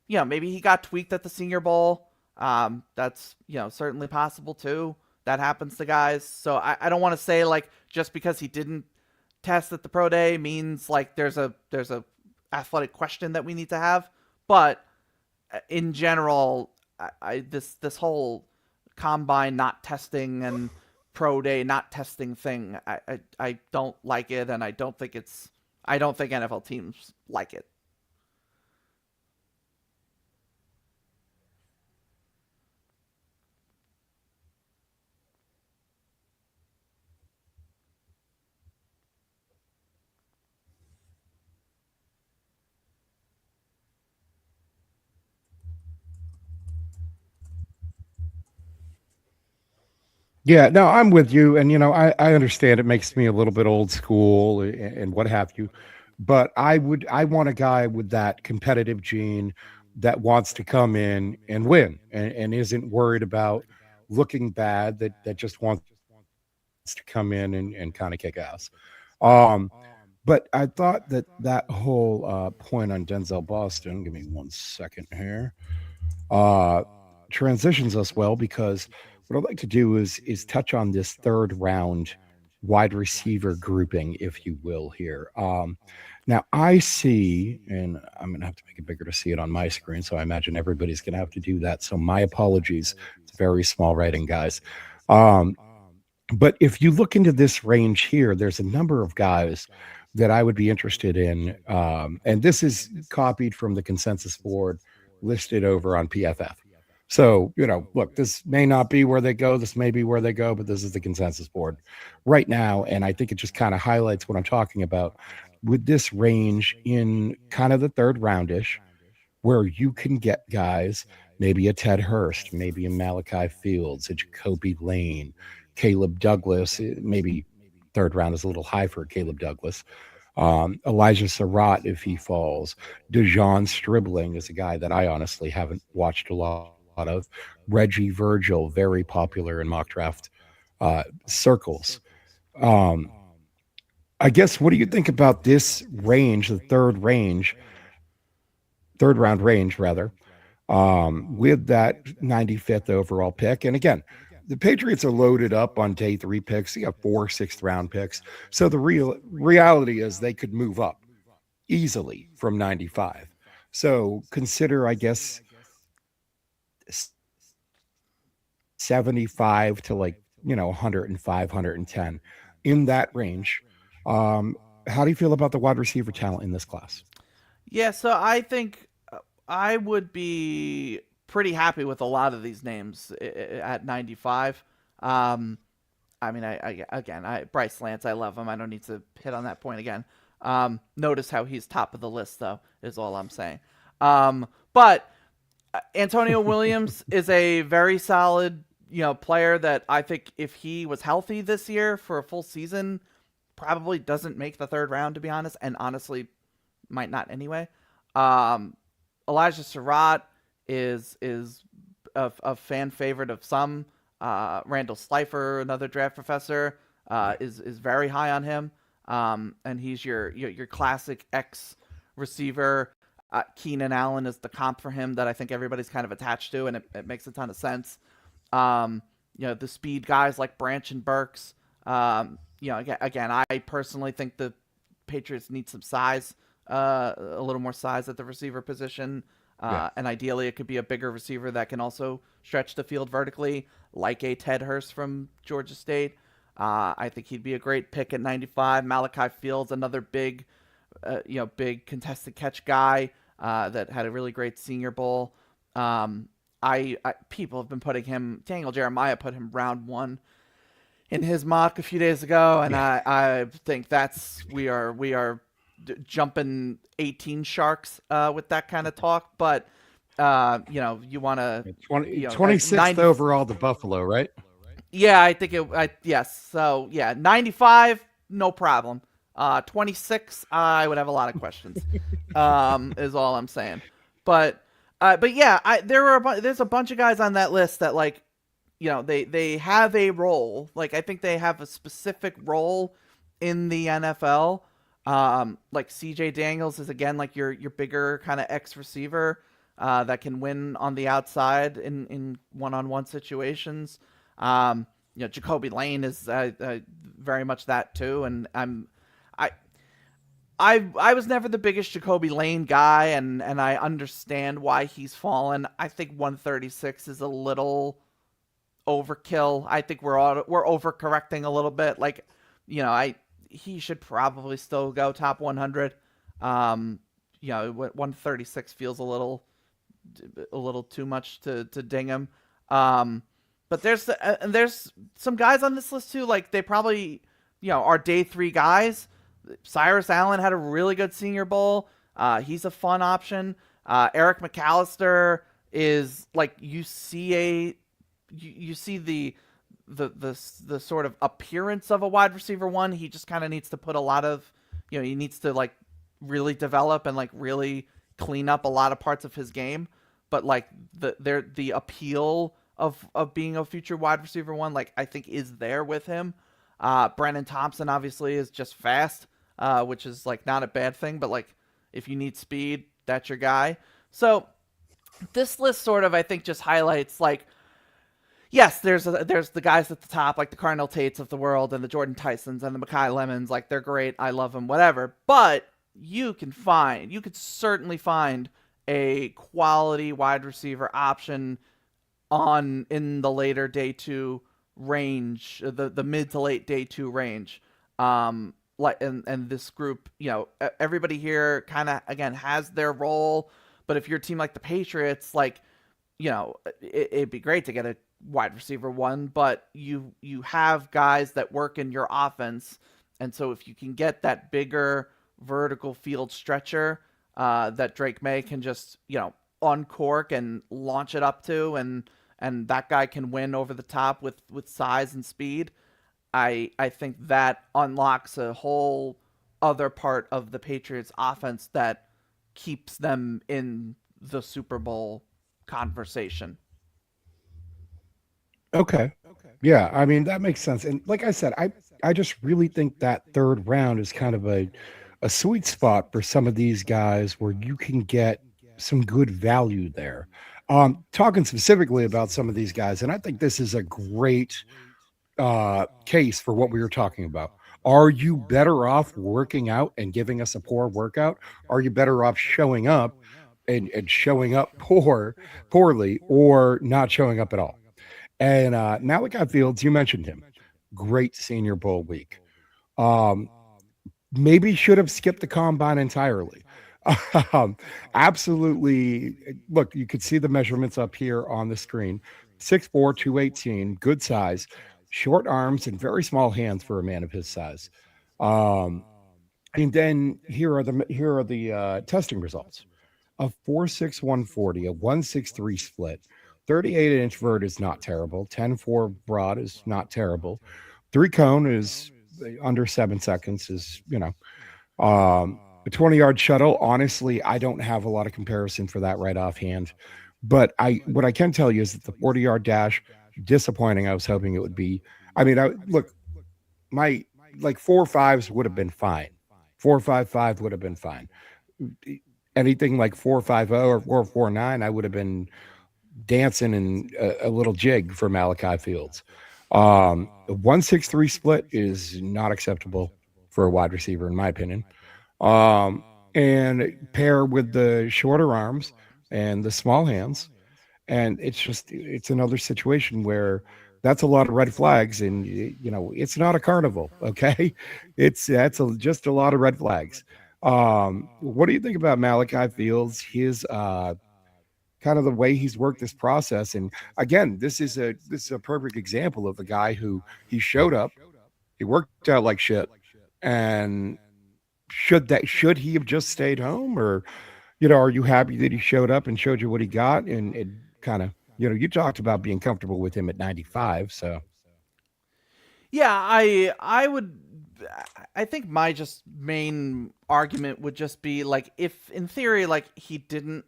maybe he got tweaked at the Senior Bowl. That's certainly possible too. That happens to guys. So I don't want to say like just because he didn't test at the pro day means like there's a athletic question that we need to have. But in general, this whole combine not testing and pro day not testing thing, I don't like it, and I don't think NFL teams like it. Yeah, no, I'm with you. And, I understand it makes me a little bit old school and what have you. But I want a guy with that competitive gene that wants to come in and win and isn't worried about looking bad, that just wants to come in and kind of kick ass. Um, but I thought that whole point on Denzel Boston, give me 1 second here, uh, transitions us well because what I'd like to do is touch on this third round wide receiver grouping, if you will, here. Now I see, and I'm gonna have to make it bigger to see it on my screen, so I imagine everybody's gonna have to do that. So my apologies. It's very small writing, guys. Um, but if you look into this range here, there's a number of guys that I would be interested in. And this is copied from the consensus board listed over on PFF. So, look, this may not be where they go. This may be where they go, but this is the consensus board right now. And I think it just kind of highlights what I'm talking about with this range in kind of the third roundish, where you can get guys, maybe a Ted Hurst, maybe a Malachi Fields, a Jacoby Lane, Caleb Douglas. Maybe third round is a little high for Caleb Douglas. Elijah Surratt, if he falls. Dejon Stribling is a guy that I honestly haven't watched a lot of. Reggie Virgil, very popular in mock draft circles. Um, I guess, what do you think about this range, the third round range, rather, with that 95th overall pick? And again, the Patriots are loaded up on day three picks. You have 4 6th round picks. So the real reality is they could move up easily from 95. So consider, I guess, 75 to like, 105, 110 in that range. Um, how do you feel about the wide receiver talent in this class? Yeah, so I think I would be pretty happy with a lot of these names at 95. Um, I mean, Bryce Lance, I love him. I don't need to hit on that point again. Notice how he's top of the list, though, is all I'm saying. But Antonio Williams is a very solid, player that I think if he was healthy this year for a full season, probably doesn't make the third round, to be honest, and honestly might not anyway. Um, Elijah Surratt is a fan favorite of some. Randall Slifer, another draft professor, is very high on him. And he's your classic X receiver. Keenan Allen is the comp for him that I think everybody's kind of attached to, and it makes a ton of sense. The speed guys like Branch and Burks. Again, I personally think the Patriots need some size, a little more size at the receiver position. Yeah. And ideally, it could be a bigger receiver that can also stretch the field vertically, like a Ted Hurst from Georgia State. I think he'd be a great pick at 95. Malachi Fields, another big contested catch guy that had a really great Senior Bowl. People have been putting him. Daniel Jeremiah put him round one in his mock a few days ago, and Yeah. I think we are jumping 18 sharks with that kind of talk. But you want to 20, 26th 90. overall to Buffalo, right? Yeah, I think yes. So yeah, 95, no problem. 26, I would have a lot of questions. Is all I'm saying. But yeah, there's a bunch of guys on that list that like they have a role. Like I think they have a specific role in the NFL. Like CJ Daniels is again like your bigger kind of X receiver that can win on the outside in one-on-one situations. Jacoby Lane is very much that too, and I I was never the biggest Jacoby Lane guy, and I understand why he's fallen. I think 136 is a little overkill. I think we're overcorrecting a little bit. Like, I he should probably still go top 100. 136 feels a little too much to ding him. Um, but there's some guys on this list too. Like they probably are day three guys. Cyrus Allen had a really good Senior Bowl. He's a fun option. Eric McAllister is like you see the sort of appearance of a wide receiver one. He just kind of needs to put a lot of he needs to like really develop and like really clean up a lot of parts of his game. But like the appeal of being a future wide receiver one, like I think is there with him. Brennan Thompson obviously is just fast, which is like not a bad thing, but like if you need speed, that's your guy. So this list sort of I think just highlights like yes, there's the guys at the top like the Cardinal Tates of the world and the Jordan Tysons and the Makai Lemons, like they're great, I love them, whatever. But you could certainly find a quality wide receiver option on in the later day two range, the mid to late day two range. Like and this group, everybody here kind of again has their role, but if you're a team like the Patriots, like it'd be great to get a wide receiver one, but you have guys that work in your offense, and so if you can get that bigger vertical field stretcher that Drake May can just uncork and launch it up to, and that guy can win over the top with size and speed. I think that unlocks a whole other part of the Patriots offense that keeps them in the Super Bowl conversation. Okay. Yeah, I mean that makes sense. And like I said, I just really think that third round is kind of a sweet spot for some of these guys where you can get some good value there. Talking specifically about some of these guys, and I think this is a great case for what we were talking about. Are you better off working out and giving us a poor workout? Are you better off showing up and showing up poorly or not showing up at all? And Malachi Fields, you mentioned him. Great Senior Bowl week. Um, Maybe should have skipped the combine entirely. Um, Absolutely. Look, you could see the measurements up here on the screen. 6'4", 218, good size, short arms and very small hands for a man of his size. Um, and then here are the testing results. A 4.6 140, a 163 split, 38-inch vert is not terrible. 10.4 broad is not terrible. Three cone is under 7 seconds is a 20-yard shuttle. Honestly, I don't have a lot of comparison for that right offhand. But I what I can tell you is that the 40-yard dash disappointing. I was hoping it would be. I mean, I look my like 4.5s would have been fine. 4.55 would have been fine. Anything like 4.50 or 4.49, I would have been dancing in a little jig for Malachi Fields. A 163 split is not acceptable for a wide receiver, in my opinion. Um, and pair with the shorter arms and the small hands, and it's another situation where that's a lot of red flags, and it's not a carnival, okay? Just a lot of red flags. What do you think about Malachi Fields? His kind of the way he's worked this process. And again, this is a perfect example of the guy who he showed up, he worked out like shit, and should he have just stayed home, or are you happy that he showed up and showed you what he got, and it kind of you talked about being comfortable with him at 95, so Yeah, I think my just main argument would just be like if in theory like he didn't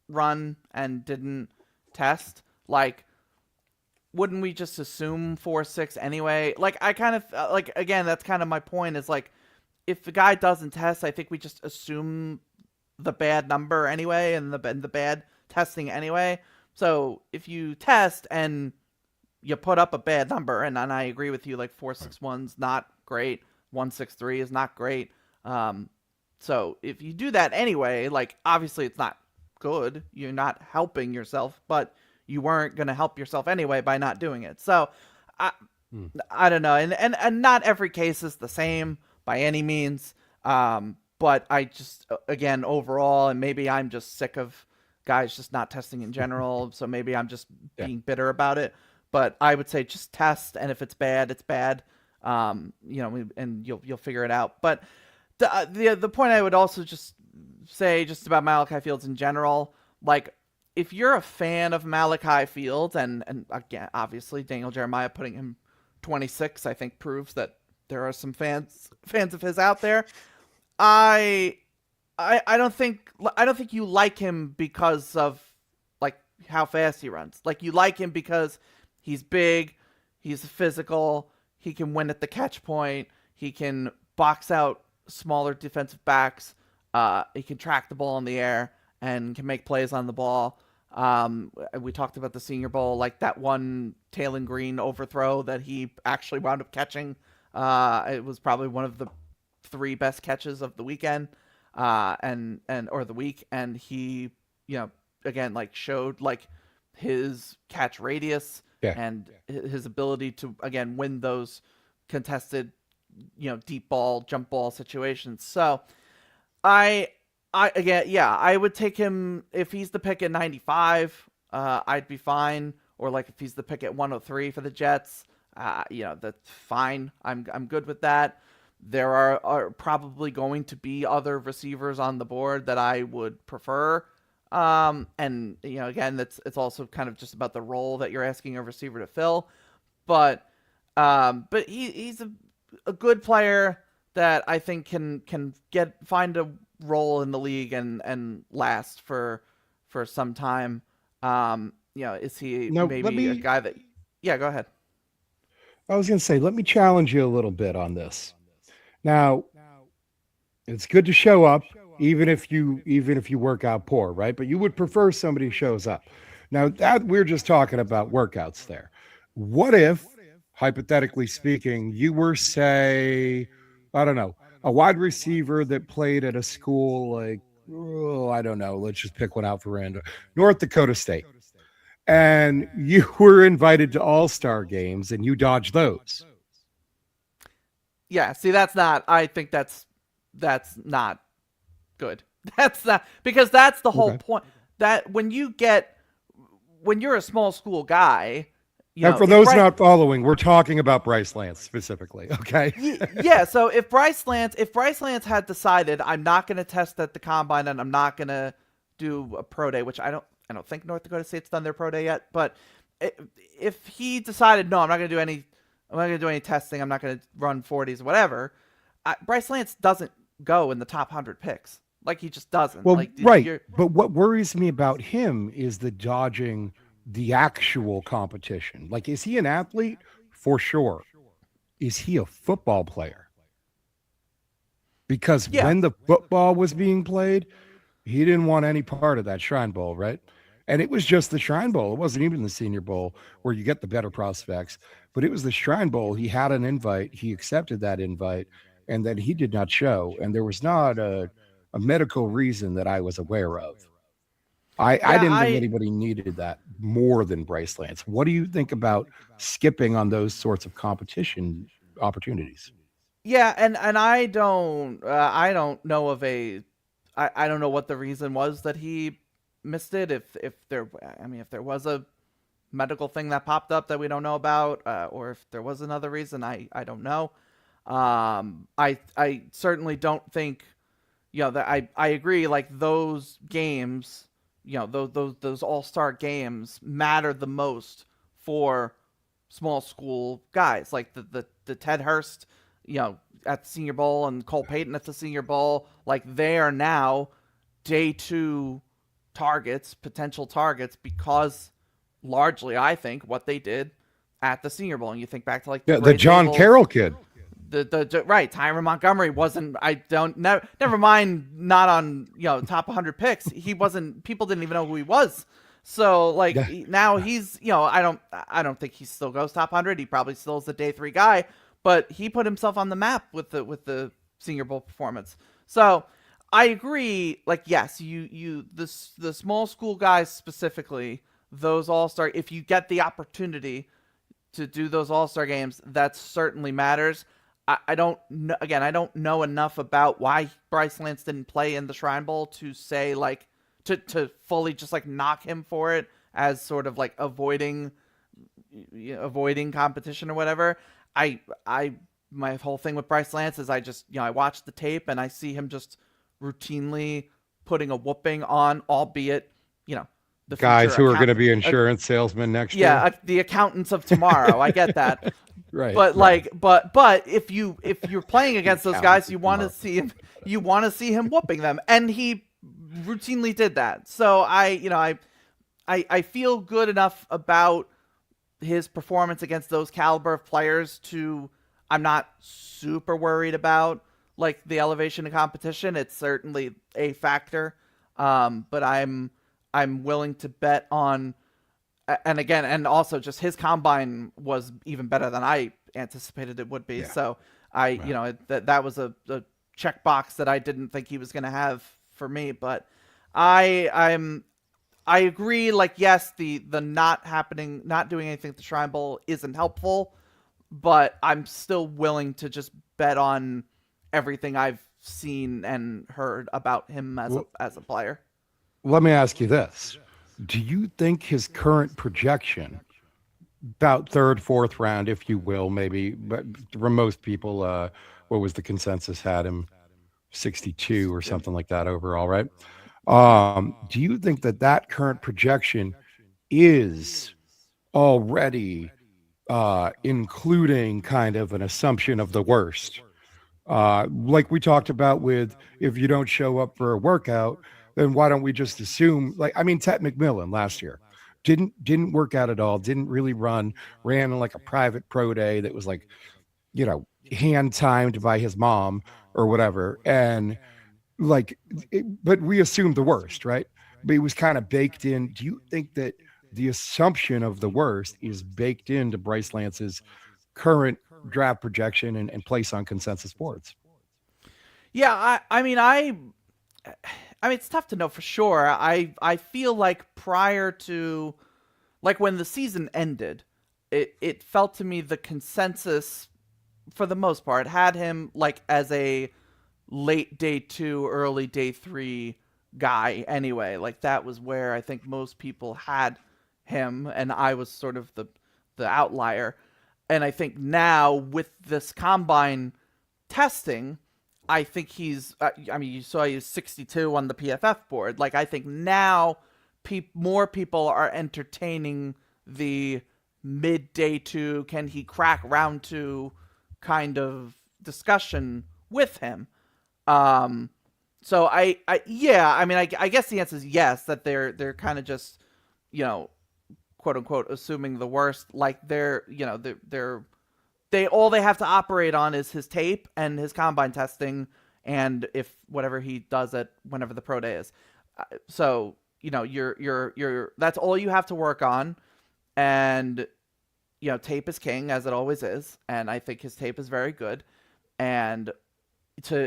run and didn't test, like wouldn't we just assume 4-6 anyway? Like I kind of like again that's kind of my point is like if the guy doesn't test, I think we just assume the bad number anyway and the bad testing anyway. So if you test and you put up a bad number, and I agree with you, like 4.61's not great, 1.63 is not great. Um, so if you do that anyway, like obviously it's not good. You're not helping yourself, but you weren't gonna help yourself anyway by not doing it. So I Hmm. I don't know, and not every case is the same by any means. But I just again overall, and maybe I'm just sick of guys just not testing in general. So maybe I'm just Yeah. being bitter about it. But I would say just test, and if it's bad, it's bad. And you'll figure it out. But the point I would also just say just about Malachi Fields in general, like if you're a fan of Malachi Fields, and again, obviously Daniel Jeremiah putting him 26, I think proves that there are some fans of his out there. I I don't think you like him because of like how fast he runs. Like you like him because he's big, he's physical, he can win at the catch point, he can box out smaller defensive backs, he can track the ball in the air and can make plays on the ball. We talked about the Senior Bowl, like that one Taylon Green overthrow that he actually wound up catching. It was probably one of the three best catches of the weekend, and or the week, and he, again, like showed like his catch radius Yeah. and his ability to again win those contested, deep ball, jump ball situations. So I again, yeah, I would take him if he's the pick at 95. I'd be fine. Or like if he's the pick at 103 for the Jets, that's fine. I'm good with that. There are probably going to be other receivers on the board that I would prefer. And again, it's also kind of just about the role that you're asking a receiver to fill. But he's a good player that I think can find a role in the league and last for some time. Is he No, let maybe a me. guy that? Yeah, go ahead. I was going to say, let me challenge you a little bit on this. Now, it's good to show up, even if you work out poor, right? But you would prefer somebody who shows up. Now that we're just talking about workouts there. What if, hypothetically speaking, you were, say, I don't know, a wide receiver that played at a school like, oh, I don't know, let's just pick one out for random, North Dakota State, and you were invited to all-star games and you dodged those. Yeah, see, that's not. I think that's not good. That's not because that's the whole Okay. point. That when you're a small school guy, And for if those Bryce, not following, we're talking about Bryce Lance specifically. Okay. yeah. So if Bryce Lance had decided I'm not going to test at the combine and I'm not going to do a pro day, which I don't think North Dakota State's done their pro day yet, but if he decided no, I'm not going to do any testing, I'm not going to run 40s, whatever. Bryce Lance doesn't go in the top 100 picks. Like he just doesn't. Well, Like right. you're But what worries me about him is the dodging the actual competition. Like, is he an athlete? For sure. Is he a football player? Because yeah. when the football was being played, he didn't want any part of that Shrine Bowl, right? And it was just the Shrine Bowl. It wasn't even the Senior Bowl where you get the better prospects, but it was the Shrine Bowl. He had an invite. He accepted that invite, and then he did not show. And there was not a medical reason that I was aware of. I Yeah, didn't think I anybody needed that more than Bryce Lance. What do you think about skipping on those sorts of competition opportunities? yeah, and I don't know of I don't know what the reason was that he missed it. If there I mean if there was a medical thing that popped up that we don't know about, or if there was another reason, I don't know. I certainly don't think that I agree. Like those games, those all-star games matter the most for small school guys like the Ted Hurst, at the Senior Bowl, and Cole Payton at the Senior Bowl. Like, they are now day two targets, potential targets, because largely, I think, what they did at the Senior Bowl. And you think back to like the Yeah, the Gray John Tables, Carroll kid. the right, Tyron Montgomery wasn't. I don't never mind, not on top 100 picks. He wasn't. People didn't even know who he was. So like, Yeah. now he's I don't think he still goes top 100. He probably still is a day three guy, but he put himself on the map with the Senior Bowl performance. So I agree. Like, yes, the small school guys specifically, those all-star. If you get the opportunity to do those all-star games, that certainly matters. I don't know, again, I don't know enough about why Bryce Lance didn't play in the Shrine Bowl to say, like, to fully just like knock him for it, as sort of like avoiding competition or whatever. I my whole thing with Bryce Lance is, I just I watch the tape and I see him just routinely putting a whooping on, albeit the Guys future who are going account, to be insurance salesmen next yeah, year. the accountants of tomorrow. I get that. Right. But like, but if you're playing against those guys, Accountants you of want to tomorrow. see him. You want to see him whooping them, and he routinely did that. So I feel good enough about his performance against those caliber of players to, I'm not super worried about like the elevation of competition. It's certainly a factor, but I'm willing to bet on. And again, and also just his combine was even better than I anticipated it would be. Yeah. So that was a checkbox that I didn't think he was going to have for me. But I agree. Like, yes, the not doing anything at the Shrine Bowl isn't helpful, but I'm still willing to just bet on everything I've seen and heard about him Well, as a player. let me ask you this. Do you think his current projection, about third, fourth round, if you will, maybe, but for most people, what was the consensus, had him 62 or something like that overall, right? Do you think that that current projection is already including kind of an assumption of the worst? Like we talked about with, if you don't show up for a workout, then why don't we just assume, like, I mean, Tet McMillan last year didn't work out at all, didn't really run, ran in like a private pro day that was like, hand timed by his mom or whatever. And like, but we assumed the worst, right? But it was kind of baked in. Do you think that the assumption of the worst is baked into Bryce Lance's current draft projection and place on consensus boards? Yeah, I mean, it's tough to know for sure. I feel like prior to, like, when the season ended, it felt to me the consensus, for the most part, had him like as a late day two, early day three guy anyway. Like, that was where I think most people had him, and I was sort of the outlier. And I think now with this combine testing, I think he's. I mean, you saw he was 62 on the PFF board. Like, I think now more people are entertaining the mid day two, can he crack round two kind of discussion with him. So yeah, I mean, I guess the answer is yes, that they're kind of just, quote unquote, assuming the worst. Like, they all they have to operate on is his tape and his combine testing, and if whatever he does at whenever the pro day is. So you're that's all you have to work on, and tape is king, as it always is, and I think his tape is very good. And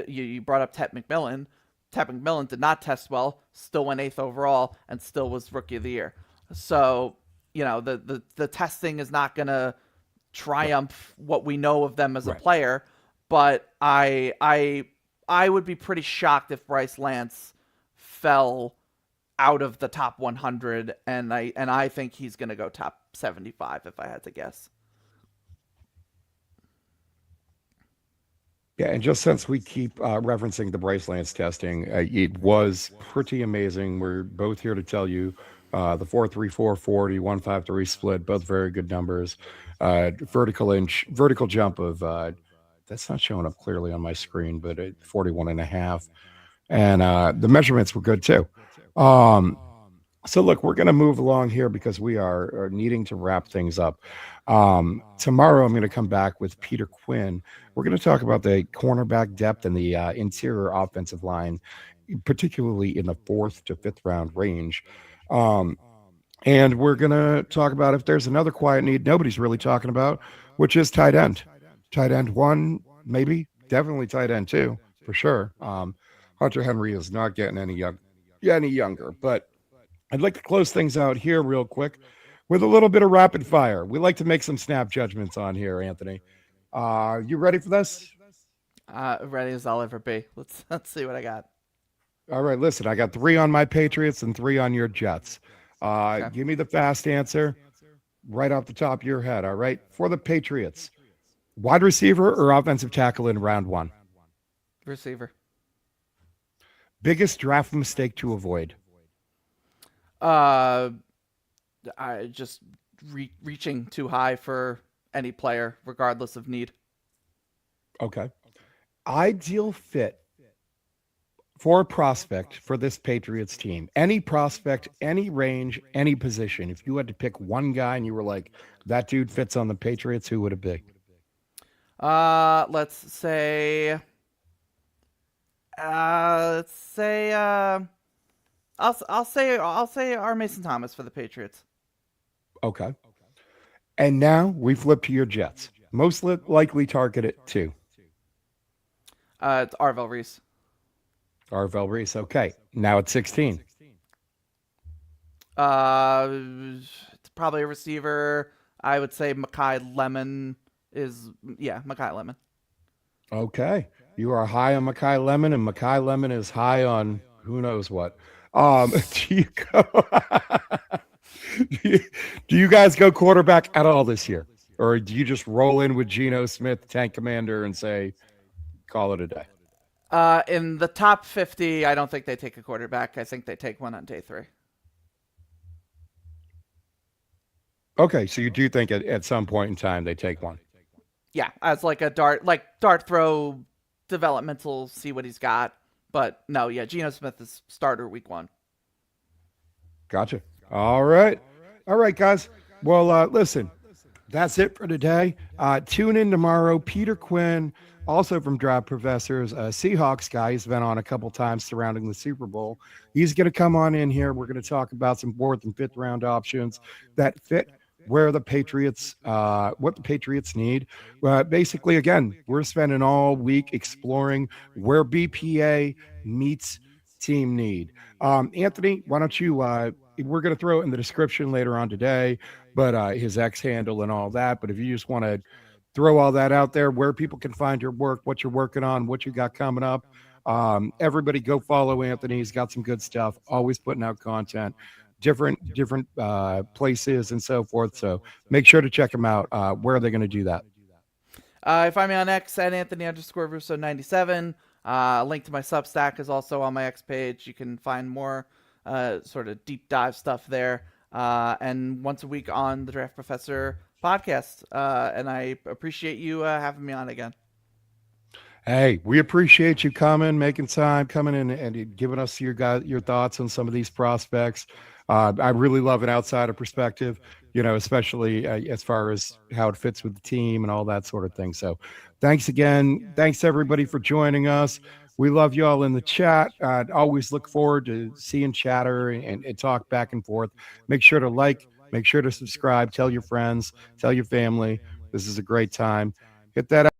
you brought up Tet McMillan. Tet McMillan did not test well, still went 8th overall, and still was rookie of the year. So the testing is not gonna triumph what we know of them as a Right. player. But I would be pretty shocked if Bryce Lance fell out of the top 100, and I think he's gonna go top 75 if I had to guess. Yeah, and just since we keep referencing the Bryce Lance testing, it was pretty amazing. We're both here to tell you The 4.34 40, 1.53 split, both very good numbers. Vertical jump of that's not showing up clearly on my screen, but 41 and a half. And the measurements were good too. Um, so look, we're going to move along here because we are needing to wrap things up. Tomorrow, I'm going to come back with Peter Quinn. We're going to talk about the cornerback depth and the interior offensive line, particularly in the fourth to fifth round range. Um, and we're going to talk about if there's another quiet need nobody's really talking about, which is tight end. Tight end one, maybe, definitely tight end two, for sure. Hunter Henry is not getting any younger, but I'd like to close things out here real quick with a little bit of rapid fire. We like to make some snap judgments on here, Anthony. You ready for this? Ready as I'll ever be. Let's see what I got. All right, listen, I got 3 on my Patriots and 3 on your Jets. Okay. Give me the fast answer right off the top of your head. All right, for the Patriots, wide receiver or offensive tackle in round 1? Receiver. Biggest draft mistake to avoid? I just reaching too high for any player, regardless of need. Okay. Ideal fit for a prospect for this Patriots team. Any prospect, any range, any position. If you had to pick one guy and you were like, that dude fits on the Patriots, who would it be? Let's say. Let's say. I'll say our Mason Thomas for the Patriots. Okay. And now we flip to your Jets. Most likely targeted too. It's Arvell Reese. Arvell Reese. Okay. Now it's 16. It's probably a receiver. I would say Mekhi Lemon is Mekhi Lemon. Okay. You are high on Mekhi Lemon, and Mekhi Lemon is high on who knows what. Do you go do you guys go quarterback at all this year? Or do you just roll in with Geno Smith, tank commander, and say, call it a day? In the top 50, I don't think they take a quarterback. I think they take one on day 3. Okay, so you do think at some point in time they take one. Yeah, as like a dart throw, developmental, see what he's got. But no, yeah, Geno Smith is starter week 1. Gotcha. All right, guys. Well, listen, that's it for today. Tune in tomorrow. Peter Quinn, also from Draft Professors, a Seahawks guy. He's been on a couple times surrounding the Super Bowl. He's going to come on in here. We're going to talk about some 4th and 5th round options that fit where the Patriots, what the Patriots need. Basically, again, we're spending all week exploring where BPA meets team need. Anthony, why don't you, we're going to throw it in the description later on today, but his X handle and all that. But if you just want to throw all that out there, where people can find your work, what you're working on, what you got coming up, everybody go follow Anthony. He's got some good stuff, always putting out content, different places and so forth. So make sure to check him out. Where are they going to do that? Find me on X at Anthony_Russo97. Link to my Substack is also on my X page. You can find more sort of deep dive stuff there. And once a week on the Draft Professor podcast. And I appreciate you having me on again. Hey, we appreciate you making time, coming in and giving us your thoughts on some of these prospects. I really love an outsider perspective, especially as far as how it fits with the team and all that sort of thing. So thanks again. Thanks everybody for joining us. We love you all in the chat. Always look forward to seeing chatter and talk back and forth. Make sure to like, make sure to subscribe, tell your friends, tell your family. This is a great time. Hit that